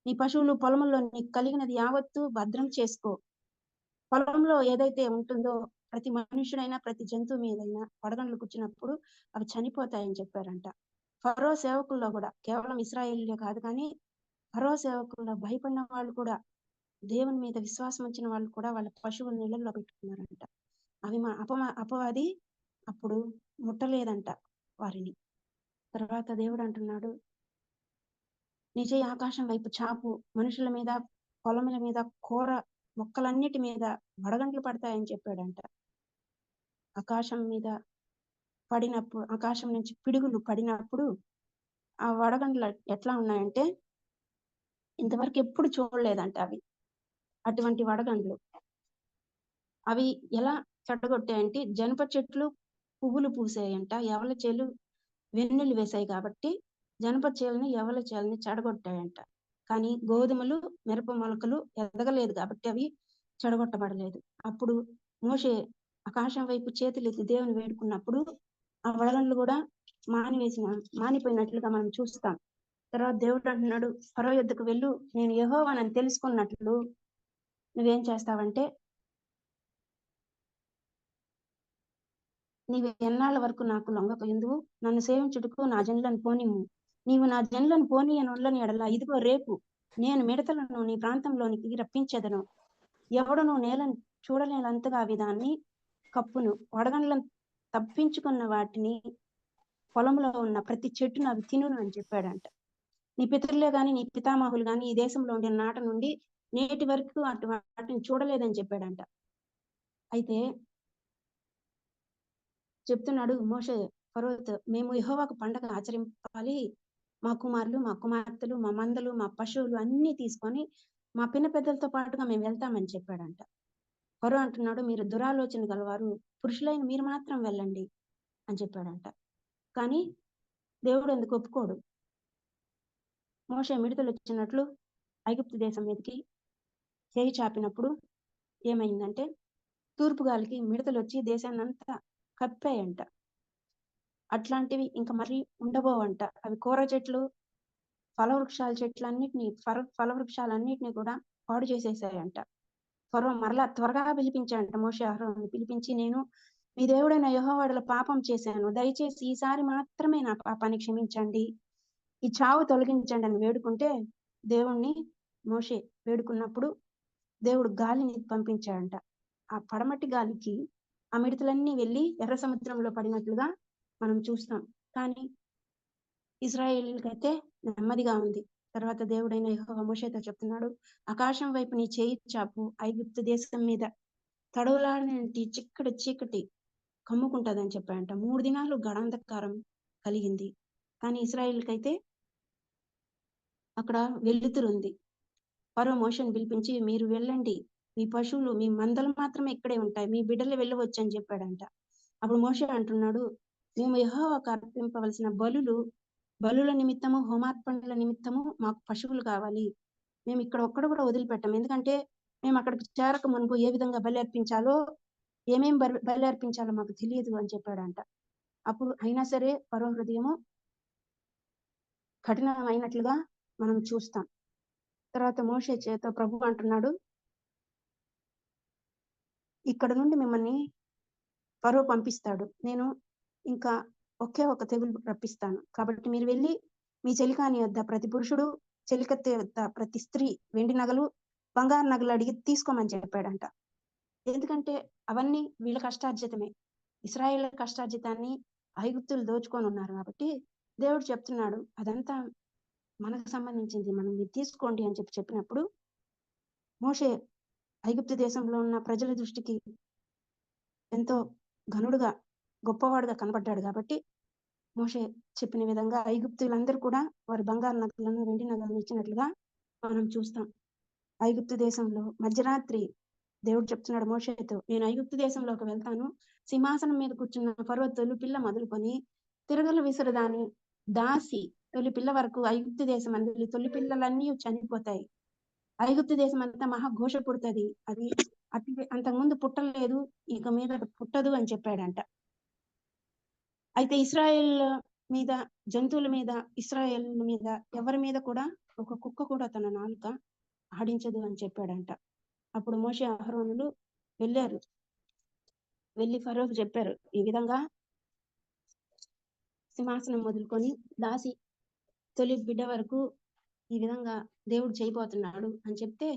నీ పశువులు పొలంలో నీకు కలిగినది యావత్తు భద్రం చేసుకో. పొలంలో ఏదైతే ఉంటుందో ప్రతి మనుషుడైనా ప్రతి జంతువు మీదైనా వడగండ్లు కూర్చున్నప్పుడు అవి చనిపోతాయని చెప్పారంట. ఫరో సేవకుల్లో కూడా కేవలం ఇశ్రాయేలీలే కాదు, కానీ ఫరో సేవకుల్లో భయపడిన వాళ్ళు కూడా, దేవుని మీద విశ్వాసం ఉంచిన వాళ్ళు కూడా వాళ్ళ పశువులు నీళ్ళల్లో పెట్టుకున్నారంట. అవి అపవాది అప్పుడు ముట్టలేదంట వారిని. తర్వాత దేవుడు అంటున్నాడు, నిజ ఆకాశం వైపు చాపు, మనుషుల మీద, పొలముల మీద, కూర మొక్కలన్నిటి మీద వడగండ్లు పడతాయని చెప్పాడంట. ఆకాశం మీద పడినప్పుడు, ఆకాశం నుంచి పిడుగులు పడినప్పుడు ఆ వడగండ్లు ఎట్లా ఉన్నాయంటే ఇంతవరకు ఎప్పుడు చూడలేదంట అవి. అటువంటి వడగండ్లు అవి ఎలా చెడగొట్టాయంటే జనప చెట్లు పువ్వులు పూసాయంట, ఎవల చేలు వెన్నెలు వేశాయి కాబట్టి జనప చేలని ఎవల చేలని చెడగొట్టాయంట. కానీ గోధుమలు, మిరప మొలకలు ఎదగలేదు కాబట్టి అవి చెడగొట్టబడలేదు. అప్పుడు మోషే ఆకాశం వైపు చేతులెత్తి దేవుని వేడుకున్నప్పుడు ఆ వడగండ్లు కూడా మానిపోయినట్లుగా మనం చూస్తాం. తర్వాత దేవుడు అంటున్నాడు, ఫరో యొద్దకు వెళ్ళు, నేను యెహోవానని తెలుసుకున్నట్లు నువ్వేం చేస్తావంటే నీవు ఎన్నాళ్ళ వరకు నాకు లొంగకపోయిందువు, నన్ను సేవించుటకు నా జనులను పోనిమ్ము. నీవు నా జనులను పోనీయనొల్లని ఎడల ఇదిగో రేపు నేను మిడతలను నీ ప్రాంతంలోనికి రప్పించెదను. ఎవడును నేలను చూడలేనంతగా విధాన్ని కప్పును. వడగండ్లను తప్పించుకున్న వాటిని పొలంలో ఉన్న ప్రతి చెట్టును అవి తినును అని చెప్పాడంట. నీ పితరులే గాని నీ పితామహులు గాని ఈ దేశంలో ఉండే నాట నుండి నేటి వరకు అటు వాటిని చూడలేదని చెప్పాడంట. అయితే చెప్తున్నాడు మోషే ఫరోతో, మేము యెహోవాకు పండగ ఆచరింపాలి, మా కుమారులు, మా కుమార్తెలు, మా మందలు, మా పశువులు అన్ని తీసుకొని మా పిన్న పెద్దలతో పాటుగా మేము వెళ్తామని చెప్పాడంట. ఫరో అంటున్నాడు, మీరు దురాలోచన గలవారు, పురుషులైన మీరు మాత్రం వెళ్ళండి అని చెప్పాడంట. కానీ దేవుడు ఎందుకు ఒప్పుకోడు. మోషే మిడతలు వచ్చినట్లు ఐగుప్తు దేశం మీదకి చేయి చాపినప్పుడు ఏమైందంటే తూర్పు గాలికి మిడతలు వచ్చి దేశాన్ని అంతా కప్పాయంట. అట్లాంటివి ఇంకా మరి ఉండబోవంట. అవి కూర చెట్లు, ఫలవృక్షాల చెట్లన్నిటిని, ఫలవృక్షాలన్నిటిని కూడా పాడు చేసేసాయంట. ఫరో మరలా త్వరగా పిలిపించాడంట మోషే అహరోనుని పిలిపించి, నేను మీ దేవుడైన యెహోవాలో పాపం చేశాను, దయచేసి ఈసారి మాత్రమే నా పాపాన్ని క్షమించండి, ఈ చావు తొలగించండి అని వేడుకుంటే దేవుణ్ణి మోషే వేడుకున్నప్పుడు దేవుడు గాలిని పంపించాడంట. ఆ పడమటి గాలికి ఆ మిడతలన్నీ వెళ్ళి ఎర్ర సముద్రంలో పడినట్లుగా మనం చూస్తాం. కానీ ఇశ్రాయేలీయులకైతే నెమ్మదిగా ఉంది. తర్వాత దేవుడైన యెహోవా మోషేతో చెప్తున్నాడు, ఆకాశం వైపు నీ చేయి చాపు, ఐగుప్తు దేశం మీద తడవలాడినటి చిక్కటి చీకటి కమ్ముకుంటదని చెప్పాడంట. 3 దినాలు గడాంధకారం కలిగింది. కానీ ఇశ్రాయేలుకైతే అక్కడ వెలుతురుంది. ఫరో మోషేని పిలిపించి, మీరు వెళ్ళండి, మీ పశువులు, మీ మందలు మాత్రమే ఇక్కడే ఉంటాయి, మీ బిడ్డలు వెళ్ళవచ్చు అని చెప్పాడంట. అప్పుడు మోషే అంటున్నాడు, మేము యెహోవాకు అర్పింపవలసిన బలుల నిమిత్తము, హోమార్పణల నిమిత్తము మాకు పశువులు కావాలి. మేము ఇక్కడ ఒక్కడు కూడా వదిలిపెట్టాము. ఎందుకంటే మేము అక్కడికి చేరక మునుపు ఏ విధంగా బలి అర్పించాలో, ఏమేం బలి అర్పించాలో మాకు తెలియదు అని చెప్పాడంట. అప్పుడు అయినా సరే ఫరో హృదయము కఠినమైనట్లుగా మనం చూస్తాం. తర్వాత మోషే చేత ప్రభు అంటున్నాడు, ఇక్కడ నుండి మిమ్మల్ని ఫరో పంపిస్తాడు, నేను ఇంకా ఒకే ఒక తెగులు రప్పిస్తాను, కాబట్టి మీరు వెళ్ళి మీ చెలికాని వద్ద ప్రతి పురుషుడు, చెలికత్తె వద్ద ప్రతి స్త్రీ వెండి నగలు, బంగారు నగలు అడిగి తీసుకోమని చెప్పాడంట. ఎందుకంటే అవన్నీ వీళ్ళ కష్టార్జితమే. ఇశ్రాయేల్ కష్టార్జితాన్ని ఐగుప్తులు దోచుకొని ఉన్నారు కాబట్టి దేవుడు చెప్తున్నాడు, అదంతా మనకు సంబంధించింది, మనం ఇది తీసుకోండి అని చెప్పినప్పుడు మోషే ఐగుప్తు దేశంలో ఉన్న ప్రజల దృష్టికి ఎంతో ఘనుడుగా, గొప్పవాడుగా కనబడ్డాడు కాబట్టి మోషే చెప్పిన విధంగా ఐగుప్తులందరూ కూడా వారి బంగారు నగలను, వెండి నగలను ఇచ్చినట్లుగా మనం చూస్తాం. ఐగుప్తు దేశంలో మధ్యరాత్రి దేవుడు చెప్తున్నాడు మోషేతో, నేను ఐగుప్తు దేశంలోకి వెళ్తాను, సింహాసనం మీద కూర్చున్న ఫరో తొలి పిల్ల మొదలుకొని తిరగలు విసరదాని దాసి తొలి పిల్ల వరకు ఐగుప్తు దేశం అందరి తొలి పిల్లలన్నీ చనిపోతాయి, ఐగుప్తు దేశం అంతా మహాఘోష పుడుతుంది, అది అంతకుముందు పుట్టలేదు, ఇక మీద పుట్టదు అని చెప్పాడంట. అయితే ఇశ్రాయేల్ మీద, జంతువుల మీద, ఇశ్రాయేల్ మీద, ఎవరి మీద కూడా ఒక కుక్క కూడా తన నాలుక ఆడించదు అని చెప్పాడంట. అప్పుడు మోషే అహరోనులు వెళ్ళారు, వెళ్ళి ఫరోకు చెప్పారు, ఈ విధంగా సింహాసనం మొదలుకొని దాసి తొలి బిడ్డ వరకు ఈ విధంగా దేవుడు చేయబోతున్నాడు అని చెప్తే,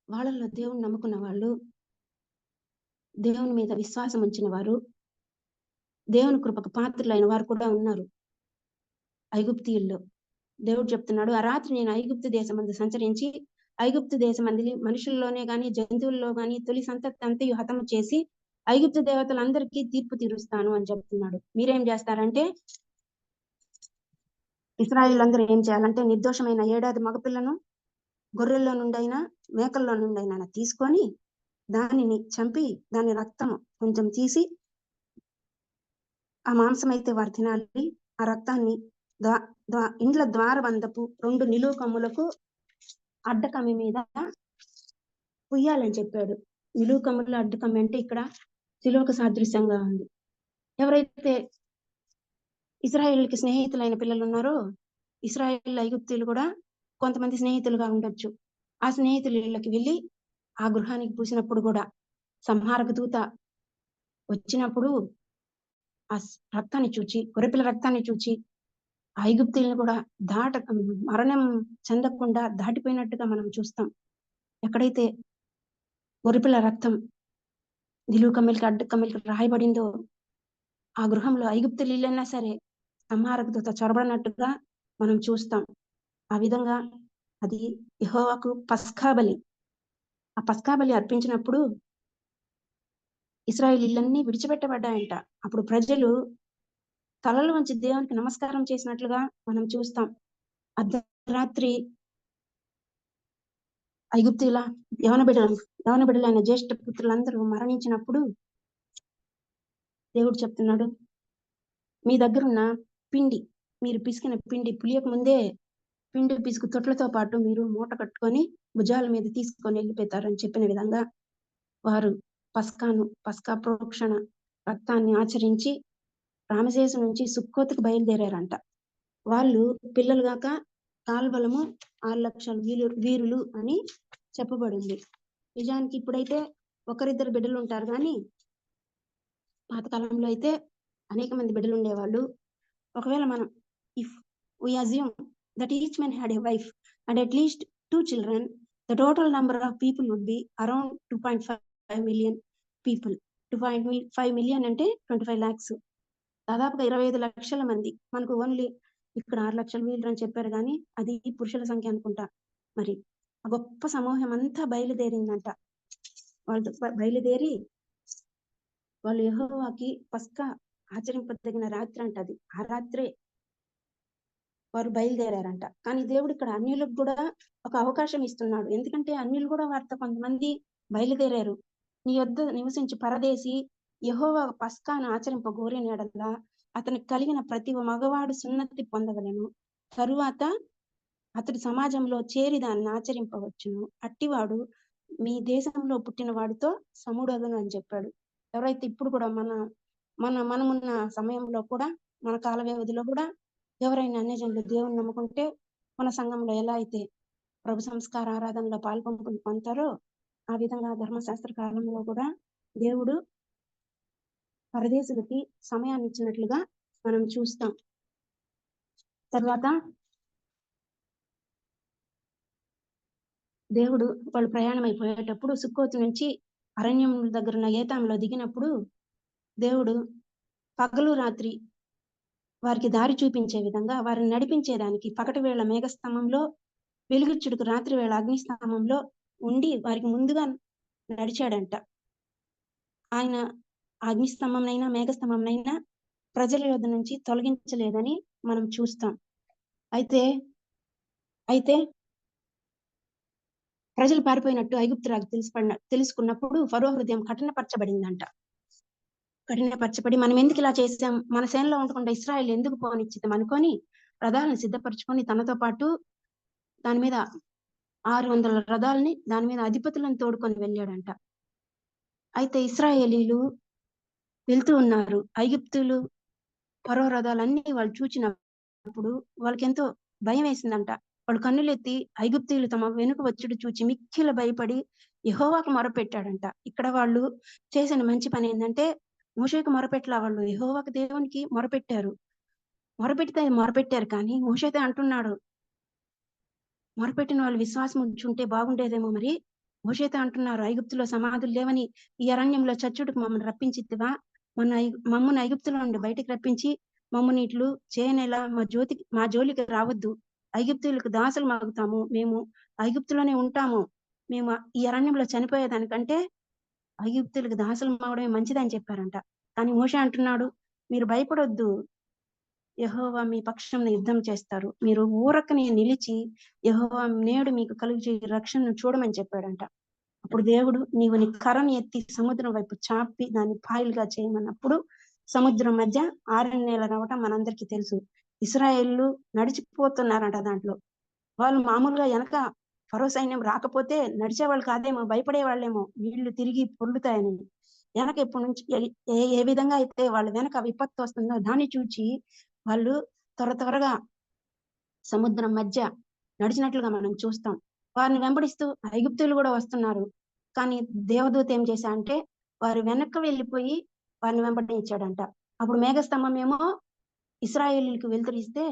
వాళ్ళల్లో దేవుని నమ్ముకున్న వాళ్ళు, దేవుని మీద విశ్వాసం ఉంచిన వారు, దేవుని కృపకు పాత్రులైన వారు కూడా ఉన్నారు ఐగుప్తీయుల్లో. దేవుడు చెప్తున్నాడు, ఆ రాత్రి నేను ఐగుప్తు దేశమందు సంచరించి ఐగుప్తు దేశమంది మనుషుల్లోనే గాని జంతువుల్లో గాని తొలి సంతతి అంతయు హతము చేసి ఐగుప్తు దేవతలందరికీ తీర్పు తీరుస్తాను అని చెప్తున్నాడు. మీరేం చేస్తారంటే, ఇశ్రాయేల్ అందరూ ఏం చేయాలంటే, నిర్దోషమైన 7 ఏడాది మగపిల్లను గొర్రెల్లో నుండైనా మేకల్లో నుండైనా తీసుకొని దానిని చంపి దాని రక్తం కొంచెం తీసి, ఆ మాంసం అయితే వారు తినాలి, ఆ రక్తాన్ని ఇండ్ల ద్వారబంధపు 2 నిలువు కమ్ములకు అడ్డకమ్మి మీద పుయ్యాలని చెప్పాడు. నిలువు కమ్ములు, అడ్డకమ్మి అంటే ఇక్కడ శిలువకు సాదృశ్యంగా ఉంది. ఎవరైతే ఇశ్రాయేలుకి స్నేహితులైన పిల్లలు ఉన్నారో, ఇశ్రాయేల్ ఐగుప్తీయులు కూడా కొంతమంది స్నేహితులుగా ఉండొచ్చు. ఆ స్నేహితుల ఇళ్ళకి వెళ్ళి ఆ గృహానికి పూసినప్పుడు కూడా సంహారక దూత వచ్చినప్పుడు ఆ రక్తాన్ని చూచి, గొర్రెపిల్ల రక్తాన్ని చూచి ఐగుప్తీయులను కూడా మరణం చెందకుండా దాటిపోయినట్టుగా మనం చూస్తాం. ఎక్కడైతే గొర్రెపిల్ల రక్తం నిలువు కమ్మిలికి, అడ్డు కమ్మిలికి రాయబడిందో ఆ గృహంలో ఐగుప్తులు ఇల్లైనా సరే సంహారక దూత చొరబడినట్టుగా మనం చూస్తాం. ఆ విధంగా అది యెహోవాకు పస్కా బలి. ఆ పస్కా బలి అర్పించినప్పుడు ఇశ్రాయేల్ ఇళ్ళన్నీ విడిచిపెట్టబడ్డాయంట. అప్పుడు ప్రజలు తలల వంచి దేవునికి నమస్కారం చేసినట్లుగా మనం చూస్తాం. అర్ధరాత్రి ఐగుప్తీయుల యవన బిడ్డలైన జ్యేష్ఠ పుత్రులందరూ మరణించినప్పుడు దేవుడు చెప్తున్నాడు, మీ దగ్గరున్న పిండి, మీరు పిసికిన పిండి పులియక ముందే పిండి పిసుకు తొట్లతో పాటు మీరు మూట కట్టుకొని భుజాల మీద తీసుకొని వెళ్ళిపోతారని చెప్పిన విధంగా వారు పస్కా ప్రోక్షణ రక్తాన్ని ఆచరించి రామశేషు నుంచి సుక్కోతుకు బయలుదేరారంట. వాళ్ళు పిల్లలు గాక కాల్బలము 6 లక్షల వీరులు అని చెప్పబడింది. నిజానికి ఇప్పుడైతే ఒకరిద్దరు బిడ్డలు ఉంటారు, కానీ పాతకాలంలో అయితే అనేక మంది బిడ్డలు ఉండేవాళ్ళు. ఒకవేళ మనం if we assume that each man had a wife and at least 2 children, the total number of people would be around 2.5 million people. 2.5 million అంటే 25 lakhs. దాదాపుగా 25 లక్షల మంది. మనకు ఓన్లీ ఇక్కడ 6 లక్షల వీళ్ళు అని చెప్పారు, కానీ అది పురుషుల సంఖ్య అనుకుంటా. మరి ఆ గొప్ప సమూహం అంతా బయలుదేరిందంట. వాళ్ళు బయలుదేరి వాళ్ళు యెహోవాకి పస్కా ఆచరింపదగిన రాత్రి అంటది. ఆ రాత్రే వారు బయలుదేరారంట. కానీ దేవుడు ఇక్కడ అన్యులకు కూడా ఒక అవకాశం ఇస్తున్నాడు. ఎందుకంటే అన్యులు కూడా వారితో కొంతమంది బయలుదేరారు. నీ యొద్ద నివసించి పరదేశి యెహోవా పస్కాను ఆచరింపగోరిన యెడల అతనికి కలిగిన ప్రతి మగవాడు సున్నతి పొందవలెను, తరువాత అతడు సమాజంలో చేరి దాన్ని ఆచరింపవచ్చును, అట్టివాడు మీ దేశంలో పుట్టిన వాడితో సముడగును అని చెప్పాడు. ఎవరైతే ఇప్పుడు కూడా మనమున్న సమయంలో కూడా, మన కాల వ్యవధిలో కూడా ఎవరైనా అన్యజనులు దేవుని నమ్ముకుంటే మన సంఘంలో ఎలా అయితే ప్రభు సంస్కార ఆరాధనలో పొందుతారో ఆ విధంగా ధర్మశాస్త్ర కాలంలో కూడా దేవుడు పరదేశులకి సమయాన్ని ఇచ్చినట్లుగా మనం చూస్తాం. తర్వాత దేవుడు వాళ్ళు ప్రయాణం అయిపోయేటప్పుడు సుక్కోతు నుంచి అరణ్యం దగ్గర ఉన్న ఏతాంలో దిగినప్పుడు దేవుడు పగలు రాత్రి వారికి దారి చూపించే విధంగా వారిని నడిపించేదానికి పగటి వేళ మేఘస్తంభంలో, వెలుగుచ్చుడుకు రాత్రి వేళ అగ్నిస్తంభంలో ఉండి వారికి ముందుగా నడిచాడంట. ఆయన అగ్నిస్తంభంనైనా మేఘస్తంభంనైనా ప్రజల యొద్ద నుంచి తొలగించలేదని మనం చూస్తాం. అయితే ప్రజలు పారిపోయినట్టు ఐగుప్తు రాజు తెలుసుకున్నప్పుడు ఫరో హృదయం కఠినపరచబడిందంట. కఠినపరచబడి మనం ఎందుకు ఇలా చేసాం, మన సేనలో ఉండకుండా ఇశ్రాయేలు ఎందుకు పోనిచ్చిద్దాం అనుకొని రథాలను సిద్ధపరచుకొని తనతో పాటు దాని మీద 600 రథాలని దాని మీద అధిపతులను తోడుకొని వెళ్ళాడంట. అయితే ఇశ్రాయేలీలు వెళ్తూ ఉన్నారు. ఐగుప్తులు ఫరో రథాలన్నీ వాళ్ళు చూచినప్పుడు వాళ్ళకెంతో భయం వేసిందంట. వాళ్ళు కన్నులెత్తి ఐగుప్తీయులు తమ వెనుక వచ్చుడు చూచి మిక్కిల భయపడి యెహోవాకు మొరపెట్టాడంట. ఇక్కడ వాళ్ళు చేసిన మంచి పని ఏంటంటే మోషేకు మొరపెట్ల, వాళ్ళు యెహోవాకు దేవునికి మొరపెట్టారు. మొరపెట్టారు కానీ మోషేతే అంటున్నాడు, మొరపెట్టిన వాళ్ళు విశ్వాసం ఉంచుంటే బాగుండేదేమో. మరి మోషేతే అంటున్నారు, ఐగుప్తులో సమాధులు లేవని ఈ అరణ్యంలో చచ్చుడికి మమ్మల్ని రప్పించిద్దివా, మమ్మల్ని ఐగుప్తులో నుండి బయటికి రప్పించి మమ్మల్ని ఇట్లు చేయనేలా మా జోలికి రావద్దు, ఐగుప్తులకు దాసులు మాగుతాము, మేము ఐగుప్తులోనే ఉంటాము, మేము ఈ అరణ్యంలో చనిపోయేదానికంటే ఐగుప్తులకు దాసులు మావడమే మంచిదని చెప్పారంట. కానీ మోషే అంటున్నాడు, మీరు భయపడొద్దు, యెహోవా మీ పక్షం యుద్ధం చేస్తారు, మీరు ఊరకని నిలిచి యెహోవా నేడు మీకు కలుగు రక్షణను చూడమని చెప్పాడంట. అప్పుడు దేవుడు నీవు నీ కర్రను ఎత్తి సముద్రం వైపు చాపి దాన్ని పాయలుగా చేయమన్నప్పుడు సముద్రం మధ్య ఆరణ్యాల రావటం మనందరికీ తెలుసు. ఇశ్రాయేలు నడిచిపోతున్నారంట. దాంట్లో వాళ్ళు మామూలుగా వెనక ఫరో సైన్యం రాకపోతే నడిచేవాళ్ళు కాదేమో, భయపడే వాళ్ళేమో, నీళ్లు తిరిగి పొర్లుతాయని. వెనక ఇప్పటి నుంచి ఏ విధంగా అయితే వాళ్ళ వెనక విపత్తు వస్తుందో దాన్ని చూచి వాళ్ళు త్వరగా సముద్రం మధ్య నడిచినట్లుగా మనం చూస్తాం. వారిని వెంబడిస్తూ ఐగుప్తులు కూడా వస్తున్నారు. కానీ దేవదూత ఏం చేశా అంటే వారు వెనక్కి వెళ్ళిపోయి వారిని వెంబడించాడంట. అప్పుడు మేఘస్తంభం ఏమో ఇశ్రాయేలీలకు వెలుతురిస్తే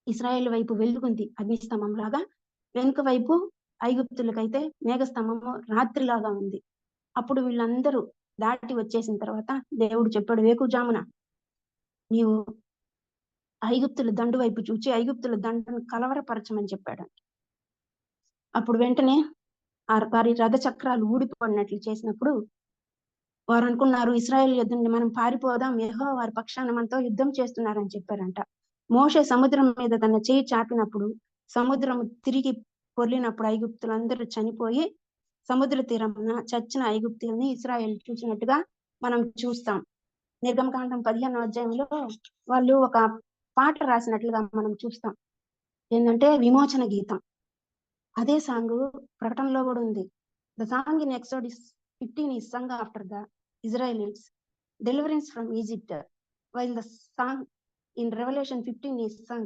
ఇశ్రాయేల్ వైపు వెలుగుంది అగ్నిస్తంభం లాగా, వెనుక వైపు ఐగుప్తులకైతే మేఘస్తంభము రాత్రిలాగా ఉంది. అప్పుడు వీళ్ళందరూ దాటి వచ్చేసిన తర్వాత దేవుడు చెప్పాడు, వేకుజామున నీవు ఐగుప్తుల దండు వైపు చూచి ఐగుప్తుల దండను కలవరపరచమని చెప్పాడు. అప్పుడు వెంటనే వారి రథ చక్రాలు ఊడిపోయినట్లు చేసినప్పుడు వారు అనుకున్నారు, ఇశ్రాయేల్ యుద్ధం మనం పారిపోదాం, యెహోవా వారి పక్షాన మనతో యుద్ధం చేస్తున్నారని చెప్పారంట. మోషే సముద్రం మీద తన చేయి చాపినప్పుడు సముద్రం తిరిగి పొర్లినప్పుడు ఐగుప్తులందరూ చనిపోయి సముద్ర తీరమున చచ్చిన ఐగుప్తుల్ని ఇశ్రాయేల్ చూసినట్టుగా మనం చూస్తాం. నిర్గమకాండం 15వ అధ్యాయంలో వాళ్ళు ఒక పాట రాసినట్లుగా మనం చూస్తాం. ఏంటంటే విమోచన గీతం. అదే సాంగ్ ప్రకటనలో కూడా ఉంది. The song in exodus 15 is sung after the Israelites deliverance from Egypt, while the song in Revelation 15 is sung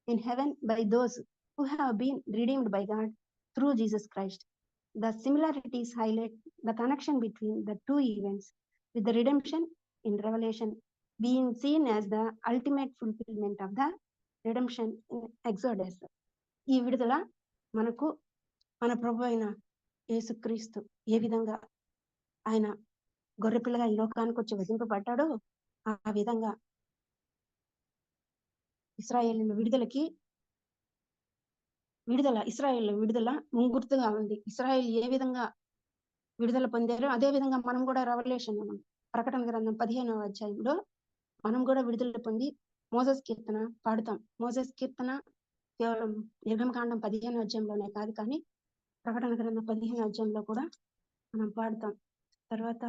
in heaven by those who have been redeemed by God through Jesus Christ. The similarities highlight the connection between the two events, with the redemption in Revelation being seen as the ultimate fulfillment of the redemption in Exodus. ఈ విడుదల మనకు మన ప్రభు అయిన యేసుక్రీస్తు ఏ విధంగా ఆయన గొర్రెపిల్లగా ఈ లోకానికి వచ్చి వధింపబడ్డాడో ఆ విధంగా ఇశ్రాయేలు విడుదల ముంగుర్తుగా ఉంది. ఇశ్రాయేల్ ఏ విధంగా విడుదల పొందారో అదే విధంగా మనం కూడా రెవల్యూషన్ ప్రకటన గ్రంథం 15వ అధ్యాయంలో మనం కూడా విడుదల పొంది మోసెస్ కీర్తన పాడుతాం. మోసెస్ కీర్తన కేవలం నిర్గమకాండం 15వ అధ్యాయంలోనే కాదు, కానీ ప్రకటన గ్రంథం 15వ అధ్యాయంలో కూడా మనం పాడుతాం. తర్వాత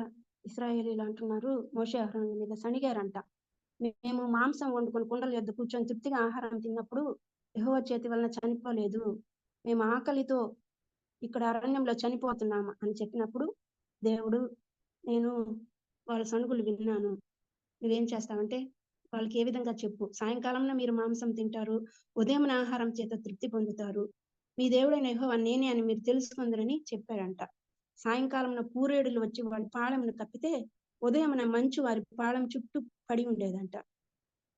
ఇశ్రాయేలీలు అంటున్నారు, మోషే అహరోనుల మీద సణిగారంట, మేము మాంసం వండుకొని కుండల యొద్ద కూర్చొని తృప్తిగా ఆహారం తిన్నప్పుడు యెహోవా చేతి వలన చనిపోలేదు, మేము ఆకలితో ఇక్కడ అరణ్యంలో చనిపోతున్నాము అని చెప్పినప్పుడు దేవుడు, నేను వాళ్ళ సణుగులు విన్నాను, నువ్వేం చేస్తావంటే వాళ్ళకి ఏ విధంగా చెప్పు. సాయంకాలంలో మీరు మాంసం తింటారు, ఉదయమున ఆహారం చేత తృప్తి పొందుతారు. మీ దేవుడైన యెహోవా నేనే అని మీరు తెలుసుకుందరని చెప్పాడంట. సాయంకాలంలో పూరేడులు వచ్చి వాళ్ళ పాళెమును కప్పితే ఉదయమున మంచు వారి పాళెం చుట్టూ పడి ఉండేదంట.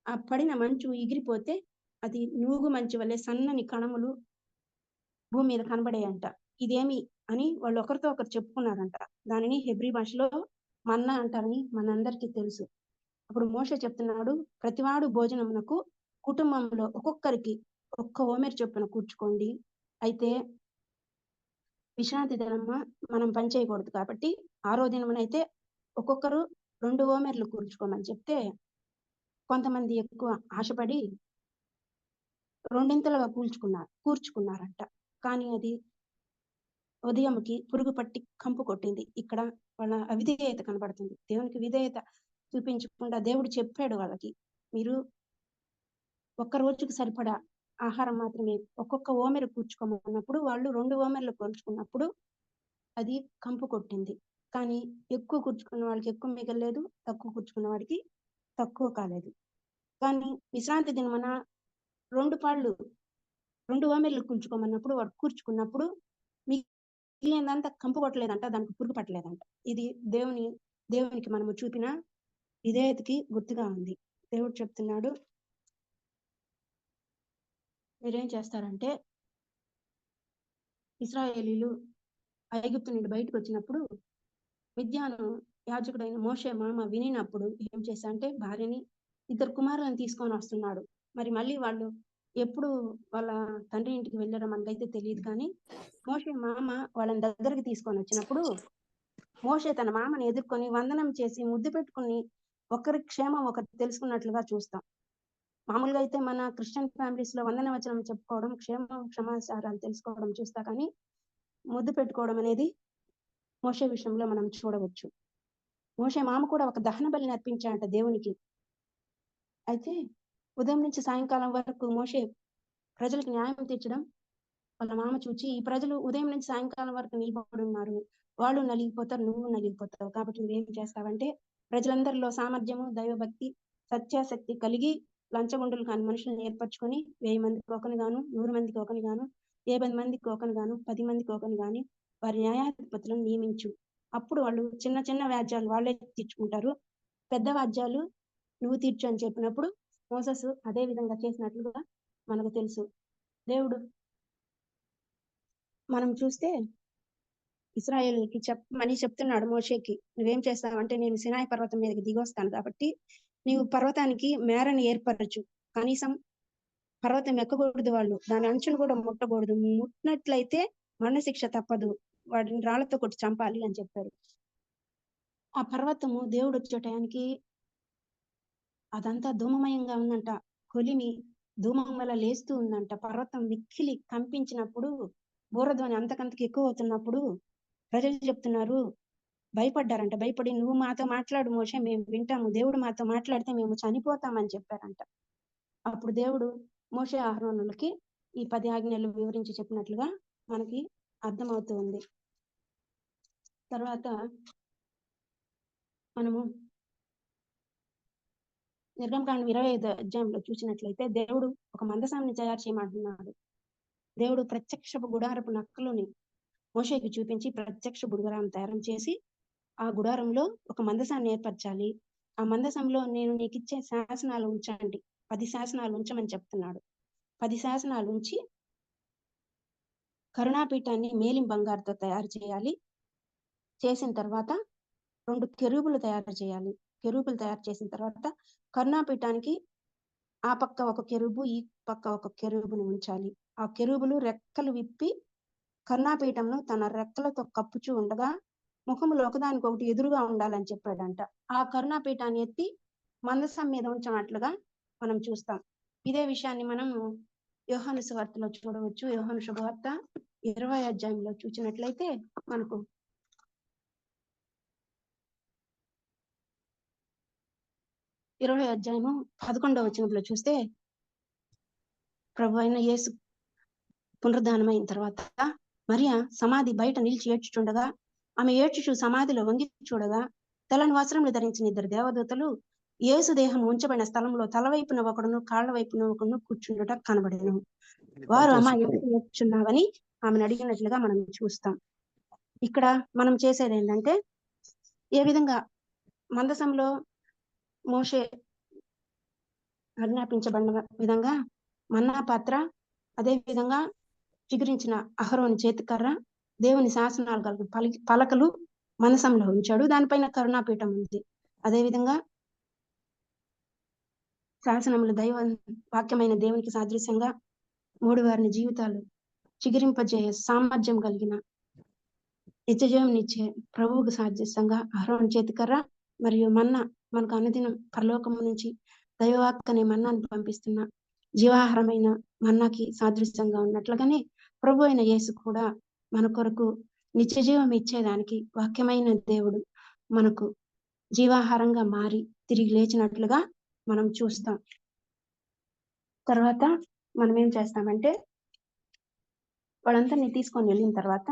ఆ పడిన మంచు ఎగిరిపోతే అది నూగు మంచు వలె సన్నని కణములు భూమి మీద కనబడేయంట. ఇదేమి అని వాళ్ళు ఒకరితో ఒకరు చెప్పుకున్నారంట. దానిని హెబ్రీ భాషలో మన్నా అంటారని మనందరికీ తెలుసు. అప్పుడు మోషే చెప్తున్నాడు, ప్రతివాడు భోజనమునకు కుటుంబంలో ఒక్కొక్కరికి ఒక్క ఓమెర్ చొప్పున కూర్చుకోండి. అయితే విశ్రాంతి దినమ్మ మనం పని చేయకూడదు కాబట్టి 6వ దినమునైతే ఒక్కొక్కరు 2 ఓమెర్లు కూర్చుకోమని చెప్తే కొంతమంది ఎక్కువ ఆశపడి రెండింతలుగా కూర్చుకున్నారంట. కానీ అది ఉదయంకి పురుగు పట్టి కంపు కొట్టింది. ఇక్కడ వాళ్ళ అవిధేయత కనబడుతుంది. దేవునికి విధేయత చూపించకుండా దేవుడు చెప్పాడు వాళ్ళకి, మీరు ఒక్క రోజుకు సరిపడా ఆహారం మాత్రమే ఒక్కొక్క ఓమెరు కూర్చుకోమన్నప్పుడు వాళ్ళు 2 ఓమెర్లు కూర్చుకున్నప్పుడు అది కంపు కొట్టింది. కానీ ఎక్కువ కూర్చుకున్న వాళ్ళకి ఎక్కువ మిగలలేదు, తక్కువ కూర్చుకున్న వాడికి తక్కువ కాలేదు. కానీ విశ్రాంతి దినమున 2 ఓమెర్లు కూర్చుకోమన్నప్పుడు వాడు కూర్చుకున్నప్పుడు మిగిలినంతా కంపు కొట్టలేదంట, దానికి పురుగు పట్టలేదంట. ఇది దేవునికి మనము చూపిన విధేయతకి గుర్తుగా ఉంది. దేవుడు చెప్తున్నాడు, మీరేం చేస్తారంటే ఇశ్రాయేలీలు ఐగుప్తు నుండి బయటకు వచ్చినప్పుడు మిద్యాను యాజకుడైన మోషే మామ వినినప్పుడు ఏం చేశా అంటే భార్యని 2 కుమారులను తీసుకొని వస్తున్నాడు. మరి మళ్ళీ వాళ్ళు ఎప్పుడు వాళ్ళ తండ్రి ఇంటికి వెళ్ళారో మనకైతే తెలియదు. కానీ మోషే మామ వాళ్ళని దగ్గరికి తీసుకొని వచ్చినప్పుడు మోషే తన మామని ఎదుర్కొని వందనం చేసి ముద్దు పెట్టుకుని ఒకరి క్షేమం ఒకరు తెలుసుకున్నట్లుగా చూస్తాం. మామూలుగా అయితే మన క్రిస్టియన్ ఫ్యామిలీస్ లో వందన వచనం చెప్పుకోవడం, క్షమాచారాలు తెలుసుకోవడం చూస్తా, కానీ ముద్దు పెట్టుకోవడం అనేది మోషే విషయంలో మనం చూడవచ్చు. మోషే మామ కూడా ఒక దహన బలిని అర్పించాడంట దేవునికి. అయితే ఉదయం నుంచి సాయంకాలం వరకు మోషే ప్రజలకు న్యాయం తీర్చడం వాళ్ళ మామ చూచి, ఈ ప్రజలు ఉదయం నుంచి సాయంకాలం వరకు నిలబడి ఉన్నారు, వాళ్ళు నలిగిపోతారు, నువ్వు నలిగిపోతావు, కాబట్టి నువ్వేం చేస్తావంటే ప్రజలందరిలో సామర్థ్యము, దైవభక్తి, సత్యాసక్తి కలిగి లంచగొండులు కాని మనుషులను ఏర్పరచుకొని 1000 మందికి ఒకని గాను, 100 మందికి ఒకని గాను, 50 మందికి ఒకని గాను, 10 మందికి ఒకని గాని వారి న్యాయాధిపతులను నియమించు. అప్పుడు వాళ్ళు చిన్న చిన్న వ్యాజ్యాలు వాళ్ళే తీర్చుకుంటారు, పెద్ద వ్యాజ్యాలు నువ్వు తీర్చు అని చెప్పినప్పుడు మోసెస్ అదే విధంగా చేసినట్లుగా మనకు తెలుసు. దేవుడు మనం చూస్తే ఇశ్రాయేలుకి చెప్పమని చెప్తున్నాడు మోషేకి, నువ్వేం చేస్తావంటే నేను సినాయి పర్వతం మీదకి దిగొస్తాను కాబట్టి నీవు పర్వతానికి మేరని ఏర్పరచు. కనీసం పర్వతం ఎక్కకూడదు, వాళ్ళు దాని అంచును కూడా ముట్టకూడదు, ముట్టినట్లయితే మరణశిక్ష తప్పదు, వాడిని రాళ్లతో కొట్టి చంపాలి అని చెప్పారు. ఆ పర్వతము దేవుడు వచ్చే టయానికి అదంతా ధూమమయంగా ఉందంట, కొలిమి ధూమం వల్ల లేస్తూ ఉందంట. పర్వతం మిక్కిలి కంపించినప్పుడు, బూరధ్వని అంతకంతకు ఎక్కువ అవుతున్నప్పుడు ప్రజలు చెప్తున్నారు, భయపడ్డారంట. భయపడి నువ్వు మాతో మాట్లాడు మోషే, మేము వింటాము, దేవుడు మాతో మాట్లాడితే మేము చనిపోతామని చెప్పారంట. అప్పుడు దేవుడు మోషే అహరోనులకి ఈ 10 ఆజ్ఞలు వివరించి చెప్పినట్లుగా మనకి అర్థమవుతూ ఉంది. తర్వాత మనము నిర్గమకాండం 25వ అధ్యాయంలో చూసినట్లయితే దేవుడు ఒక మందసాన్ని తయారు చేయమంటున్నాడు. దేవుడు ప్రత్యక్షపు గుడారపు నక్కలుని మోషేకి చూపించి ప్రత్యక్ష గుడారం తయారు చేసి ఆ గుడారంలో ఒక మందసాన్ని ఏర్పరచాలి, ఆ మందసంలో నేను నీకు ఇచ్చే శాసనాలు ఉంచండి, 10 శాసనాలు ఉంచమని చెప్తున్నాడు. 10 శాసనాలు ఉంచి కరుణాపీఠాన్ని మేలిం బంగారుతో తయారు చేయాలి. చేసిన తర్వాత 2 కెరూబులు తయారు చేయాలి. కెరూబులు తయారు చేసిన తర్వాత కరుణాపీఠానికి ఆ పక్క ఒక కెరూబు, ఈ పక్క ఒక కెరూబుని ఉంచాలి. ఆ కెరూబులు రెక్కలు విప్పి కరుణాపీఠంను తన రెక్కలతో కప్పుచూ ఉండగా ముఖములు ఒకదానికొకటి ఎదురుగా ఉండాలని చెప్పాడంట. ఆ కరుణాపీఠాన్ని ఎత్తి మందసం మీద ఉంచినట్లుగా మనం చూస్తాం. ఇదే విషయాన్ని మనము యోహాను సువార్తలో చూడవచ్చు. యోహాను శుభవార్త 20వ అధ్యాయంలో చూసినట్లయితే మనకు 20వ అధ్యాయము 11వ వచనంలో చూస్తే ప్రభు అయిన యేసు పునరుద్ధానమైన తర్వాత మరియా సమాధి బయట నిలిచి ఏడ్చుచుండగా ఆమె ఏడ్చుచు సమాధిలో వంగి చూడగా తెల్లని వస్త్రములు ధరించిన 2 దేవదూతలు యేసు దేహం ఉంచబడిన స్థలంలో తల వైపున ఒకడును కాళ్ళ వైపున ఒకడును కూర్చుండుట కనబడెను. వారు అమ్మ ఎప్పుడు వచ్చున్నావని ఆమెను అడిగినట్లుగా మనం చూస్తాం. ఇక్కడ మనం చేసేది ఏంటంటే, ఏ విధంగా మందసంలో మోషే ఆజ్ఞాపించబడిన విధంగా మన్నా పాత్ర, అదే విధంగా చిగురించిన అహరోని చేతికర్ర, దేవుని శాసనాలు కలిగిన పలకలు మందసంలో ఉంచాడు. దానిపైన కరుణాపీఠం ఉంది. అదే విధంగా శాసనములు దైవ వాక్యమైన దేవునికి సాదృశ్యంగా మూడు వారిని జీవితాలు చిగురింపజేయ సామర్థ్యం కలిగిన నిత్యజీవంనిచ్చే ప్రభువుకు సాదృశ్యంగా అహరోని చేతికర్ర మరియు మన్నా, మనకు అనుదినం పరలోకము నుంచి దైవవాక్ అనే మన్నాను పంపిస్తున్న జీవాహారమైన మన్నాకి సాదృశ్యంగా ఉన్నట్లుగానే ప్రభు అయిన యేసు కూడా మన కొరకు నిత్యజీవం ఇచ్చేదానికి వాక్యమైన దేవుడు మనకు జీవాహారంగా మారి తిరిగి లేచినట్లుగా మనం చూస్తాం. తర్వాత మనం ఏం చేస్తామంటే, వాళ్ళందరినీ తీసుకొని వెళ్ళిన తర్వాత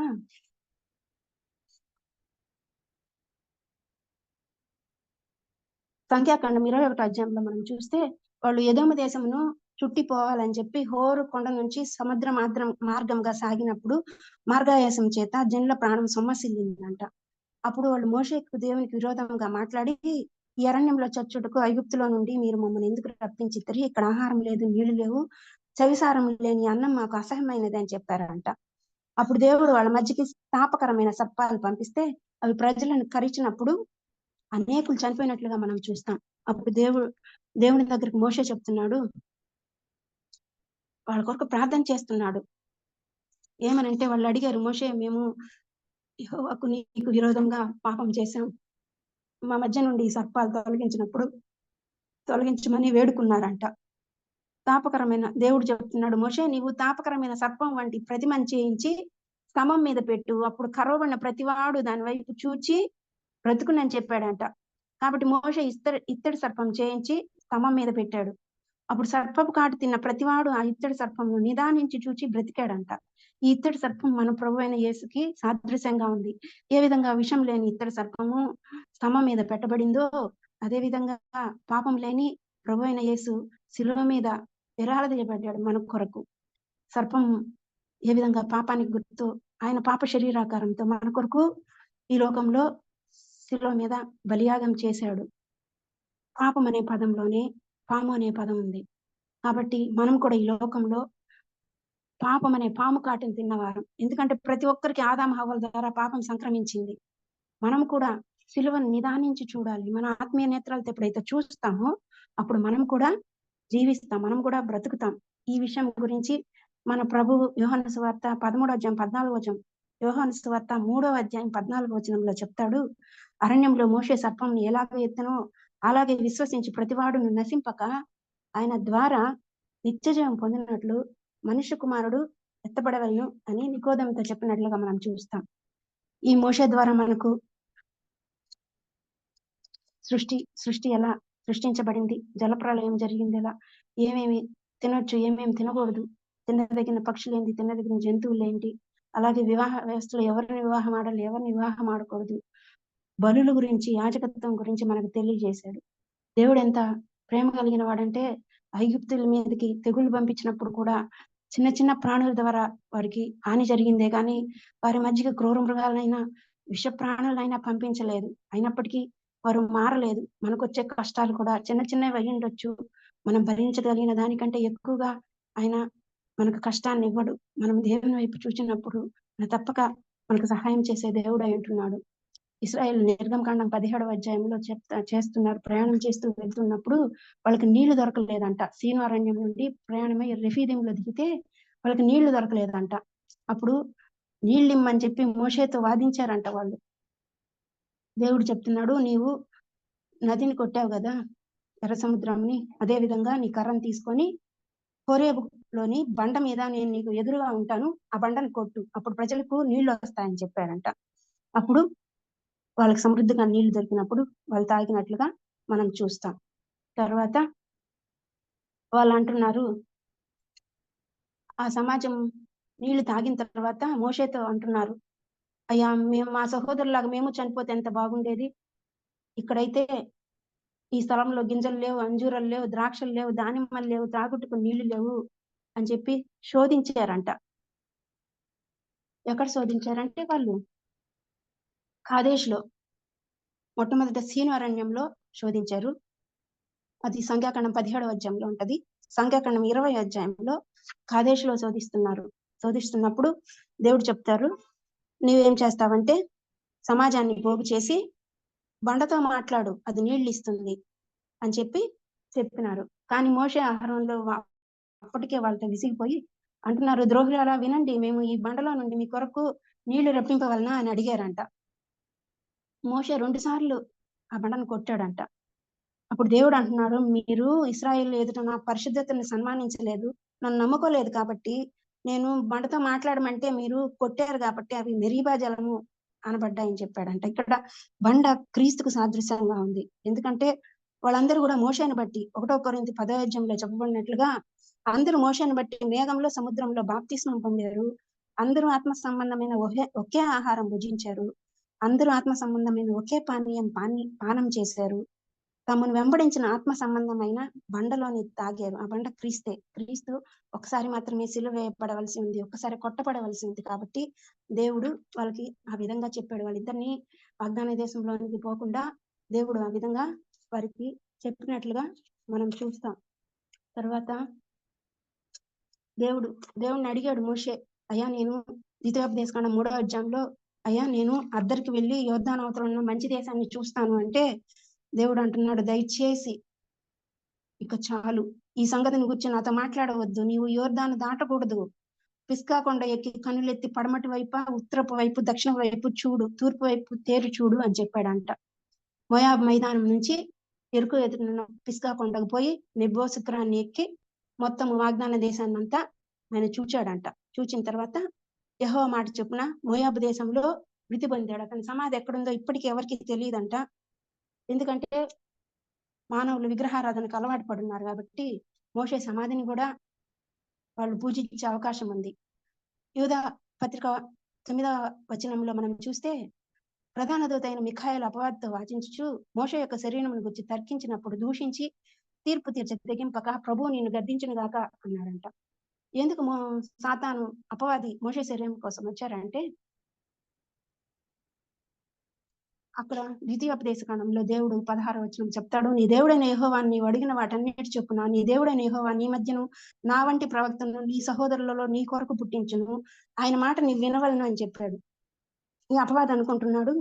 సంఖ్యాకాండం 21 అధ్యాయంలో మనం చూస్తే, వాళ్ళు ఎదోము దేశమును చుట్టిపోవాలని చెప్పి హోరు కొండ నుంచి సముద్ర మార్గంగా సాగినప్పుడు మార్గాయాసం చేత జనుల ప్రాణం సొమ్మసిల్లిందంట. అప్పుడు వాళ్ళు మోషేకు దేవునికి విరోధంగా మాట్లాడి, ఈ అరణ్యంలో చచ్చుటకు ఐగుప్తులో నుండి మీరు మమ్మల్ని ఎందుకు రప్పించిద్దరి? ఇక్కడ ఆహారం లేదు, నీళ్లు లేవు, చవిసారం లేని అన్నం మాకు అసహ్యమైనది అని చెప్పారంట. అప్పుడు దేవుడు వాళ్ళ మధ్యకి తాపకరమైన సర్పాలు పంపిస్తే అవి ప్రజలను కరిచినప్పుడు అనేకులు చనిపోయినట్లుగా మనం చూస్తాం. అప్పుడు దేవుని దగ్గరికి మోషే చెప్తున్నాడు, వాళ్ళ కొరకు ప్రార్థన చేస్తున్నాడు. ఏమనంటే వాళ్ళు అడిగారు, మోషే మేము యెహోవాకు నీకు విరోధంగా పాపం చేశాం, మా మధ్య నుండి ఈ సర్పాలు తొలగించమని వేడుకున్నారంట. తాపకరమైన దేవుడు చెప్తున్నాడు, మోషే నీవు తాపకరమైన సర్పం వంటి ప్రతిమను చేయించి స్తంభం మీద పెట్టు, అప్పుడు కరవబడిన ప్రతివాడు దాని వైపు చూచి బ్రతుకునని చెప్పాడంట. కాబట్టి మోషే ఇత్తడి సర్పం చేయించి స్తంభం మీద పెట్టాడు. అప్పుడు సర్పపు కాటు తిన్న ప్రతివాడు ఆ ఇత్తడి సర్పంను నిదానించి చూచి బ్రతికాడంట. ఈ ఇత్తడి సర్పం మన ప్రభు అయిన యేసుకి సాదృశ్యంగా ఉంది. ఏ విధంగా విషం లేని ఇత్తడి సర్పము స్తంభం మీద పెట్టబడిందో, అదే విధంగా పాపం లేని ప్రభు అయిన యేసు శిలువ మీద వేలాడదీయబడ్డాడు మన కొరకు. సర్పం ఏ విధంగా పాపానికి గుర్తు, ఆయన పాప శరీరాకారంతో మన కొరకు ఈ లోకంలో శిలువ మీద బలియాగం చేశాడు. పాపం అనే పదంలోనే పాము అనే పదం ఉంది. కాబట్టి మనం కూడా ఈ లోకంలో పాపం అనే పాము కాటును తిన్నవారం. ఎందుకంటే ప్రతి ఒక్కరికి ఆదాము హవ్వల ద్వారా పాపం సంక్రమించింది. మనం కూడా సిలువను నిదానించి చూడాలి. మన ఆత్మీయ నేత్రాలతో ఎప్పుడైతే చూస్తామో అప్పుడు మనం కూడా జీవిస్తాం, మనం కూడా బ్రతుకుతాం. ఈ విషయం గురించి మన ప్రభువు యోహాను సువార్త 13వ అధ్యాయం 14వ వచనం, యోహాను సువార్త 3వ అధ్యాయం 14వ వచనంలో చెప్తాడు, అరణ్యంలో మోషే సర్పంని ఎలాగ ఎత్తనో అలాగే విశ్వసించి ప్రతివాడును నశింపక ఆయన ద్వారా నిత్యజీవం పొందినట్లు మనుష్య కుమారుడు ఎత్తబడవలను అని నికోదేముతో చెప్పినట్లుగా మనం చూస్తాం. ఈ మోషే ద్వారా మనకు సృష్టి ఎలా సృష్టించబడింది, జలప్రలయం జరిగింది ఎలా, ఏమేమి తినొచ్చు, ఏమేమి తినకూడదు, తినదగిన పక్షులు ఏంటి, తినదగిన జంతువులు ఏంటి, అలాగే వివాహ వ్యవస్థలో ఎవరిని వివాహం ఆడాలి, ఎవరిని వివాహం ఆడకూడదు, బలుల గురించి, యాజకత్వం గురించి మనకు తెలియజేశాడు. దేవుడు ఎంత ప్రేమ కలిగిన వాడంటే ఐగుప్తుల మీదకి తెగుళ్ళు పంపించినప్పుడు కూడా చిన్న చిన్న ప్రాణుల ద్వారా వారికి హాని జరిగిందే కానీ వారి మధ్యకి క్రూర మృగాలైనా విష ప్రాణులైనా పంపించలేదు. అయినప్పటికీ వారు మారలేదు. మనకు వచ్చే కష్టాలు కూడా చిన్న చిన్నవి అయి ఉండొచ్చు, మనం భరించగలిగిన దానికంటే ఎక్కువగా ఆయన మనకు కష్టాన్ని ఇవ్వడు. మనం దేవుని వైపు చూసినప్పుడు తప్పక మనకు సహాయం చేసే దేవుడు అయి ఉంటున్నాడు. ఇశ్రాయేలు నిర్గమకాండం 17వ అధ్యాయంలో చేస్తున్నారు. ప్రయాణం చేస్తూ వెళ్తున్నప్పుడు వాళ్ళకి నీళ్లు దొరకలేదంట. సీను అరణ్యం నుండి ప్రయాణమై రెఫీదీంలో దిగితే వాళ్ళకి నీళ్లు దొరకలేదంట. అప్పుడు నీళ్ళు ఇమ్మని చెప్పి మోషేతో వాదించారంట వాళ్ళు. దేవుడు చెప్తున్నాడు, నీవు నదిని కొట్టావు కదా, ఎర్ర సముద్రంని, అదే విధంగా నీ కర్రను తీసుకొని హోరేబులోని బండ మీద నేను నీకు ఎదురుగా ఉంటాను, ఆ బండను కొట్టు, అప్పుడు ప్రజలకు నీళ్లు వస్తాయని చెప్పారంట. అప్పుడు వాళ్ళకి సమృద్ధిగా నీళ్లు దొరికినప్పుడు వాళ్ళు తాగినట్లుగా మనం చూస్తాం. తర్వాత వాళ్ళు అంటున్నారు, ఆ సమాజం నీళ్లు తాగిన తర్వాత మోషేతో అంటున్నారు, అయ్యా మేము మా సహోదరులాగా మేము చనిపోతే ఎంత బాగుండేది, ఇక్కడైతే ఈ స్థలంలో గింజలు లేవు, అంజూరాలు లేవు, ద్రాక్షలు లేవు, దానిమ్మలు లేవు, త్రాగుటకు నీళ్లు లేవు అని చెప్పి శోధించారంట. ఎక్కడ శోధించారంటే వాళ్ళు కాదేశ్లో మొట్టమొదట సీను అరణ్యంలో శోధించారు. అది సంఖ్యాకాండం 17వ అధ్యాయంలో ఉంటది. సంఖ్యాకాండం 20వ అధ్యాయంలో కాదేశ్లో శోధిస్తున్నప్పుడు దేవుడు చెప్తారు, నువ్వేం చేస్తావంటే సమాజాన్ని పోగు చేసి బండతో మాట్లాడు, అది నీళ్లు ఇస్తుంది అని చెప్పినారు. కానీ మోషే ఆహారంలో అప్పటికే వాళ్ళతో విసిగిపోయి అంటున్నారు, ద్రోహులారా వినండి, మేము ఈ బండలో నుండి మీ కొరకు నీళ్లు రప్పింపవలనా అని అడిగారంట. మోషే 2 సార్లు ఆ బండను కొట్టాడంట. అప్పుడు దేవుడు అంటున్నాడు, మీరు ఇశ్రాయేలు ఎదుట నా పరిశుద్ధతను సన్మానించలేదు, నన్ను నమ్ముకోలేదు కాబట్టి నేను బండతో మాట్లాడమంటే మీరు కొట్టారు కాబట్టి అవి మెరీబా జలము అనబడ్డాయని చెప్పాడంట. ఇక్కడ బండ క్రీస్తుకు సాదృశ్యంగా ఉంది. ఎందుకంటే వాళ్ళందరూ కూడా మోషేని బట్టి 1 కొరింథీ 10వ అధ్యాయంలో చెప్పబడినట్లుగా అందరూ మోషేని బట్టి మేఘంలో సముద్రంలో బాప్తిస్మం పొందారు. అందరూ ఆత్మ సంబంధమైన ఒకే ఆహారం భుజించారు. అందరూ ఆత్మ సంబంధమైన ఒకే పానం చేశారు. తమను వెంబడించిన ఆత్మ సంబంధమైన బండలోని తాగారు. ఆ బండ క్రీస్తు ఒకసారి మాత్రమే సిలువ వేయబడవలసి ఉంది, ఒక్కసారి కొట్టబడవలసి ఉంది. కాబట్టి దేవుడు వాళ్ళకి ఆ విధంగా చెప్పాడు. వాళ్ళిద్దరిని వాగ్దాన దేశంలోనికి పోకుండా దేవుడు ఆ విధంగా వారికి చెప్పినట్లుగా మనం చూస్తాం. తర్వాత దేవుడిని అడిగాడు మోషే, అయ్యా నేను ద్వితీయోపదేశకాండం 3వ అధ్యాయంలో, అయ్యా నేను అద్దరికి వెళ్ళి యోర్దాను అవతల ఉన్న మంచి దేశాన్ని చూస్తాను అంటే దేవుడు అంటున్నాడు, దయచేసి ఇక చాలు, ఈ సంగతిని గురించి నాతో మాట్లాడవద్దు, నీవు యోర్దాను దాటకూడదు, పిస్కా కొండ ఎక్కి కన్నులెత్తి పడమటి వైపు, ఉత్తరపు వైపు, దక్షిణ వైపు చూడు, తూర్పు వైపు తేరు చూడు అని చెప్పాడంట. మోయాబు మైదానం నుంచి ఎరుకు ఎదురున్న పిస్కా కొండకు పోయి నెబ్బో శిఖరాన్ని ఎక్కి మొత్తం వాగ్దాన దేశాన్ని అంతా ఆయన చూచాడంట. చూచిన తర్వాత యెహోవా మాట చొప్పున మోయాబు దేశంలో మృతి పొందాడు. అతని సమాధి ఎక్కడుందో ఇప్పటికీ ఎవరికి తెలియదంట. ఎందుకంటే మానవులు విగ్రహారాధనకు అలవాటు పడున్నారు కాబట్టి మోషే సమాధిని కూడా వాళ్ళు పూజించే అవకాశం ఉంది. యూదా పత్రిక 9వ వచనంలో మనం చూస్తే, ప్రధాన దూత అయిన మిఖాయేలు అపవాదితో వాచించుచు మోషే యొక్క శరీరమును గురించి తర్కించినప్పుడు దూషించి తీర్పు తీర్చ తెగింపక ప్రభువు నిన్ను గద్దించును గాక అన్నాడంట. ఎందుకు సాతాను అపవాది మోషే శరీరం కోసం వచ్చారంటే, అక్కడ ద్వితీయోపదేశకాండంలో దేవుడు 16వ వచనం చెప్తాడు, నీ దేవుడైన యెహోవా నీవు అడిగిన వాటన్నిటి చొప్పున నీ దేవుడైన యెహోవా నీ మధ్యను నా వంటి ప్రవక్తను నీ సహోదరులలో నీ కొరకు పుట్టించును, ఆయన మాట నీవు వినవలను అని చెప్పాడు. ఈ అపవాది అనుకుంటున్నాడు,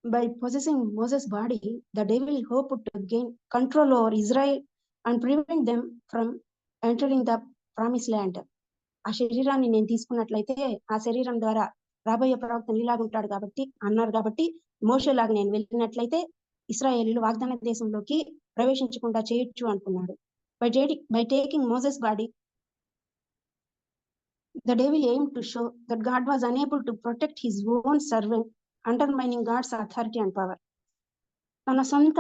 by possessing Moses' body, the devil hoped to gain control over Israel and prevent them from entering the promised land. ఆ శరీరాన్ని నేను తీసుకున్నట్లయితే ఆ శరీరం ద్వారా రాబోయే ప్రవక్త నీలాగుంటాడు కాబట్టి అన్నారు, కాబట్టి మోషేలాగా నేను వెళ్ళినట్లయితే ఇశ్రాయేలీయులు వాగ్దాన దేశంలోకి ప్రవేశించకుండా చేయొచ్చు అనుకున్నాడు. By taking Moses' body, the devil aimed to show that God was unable to protect his own servant, undermining God's authority and power. తన సొంత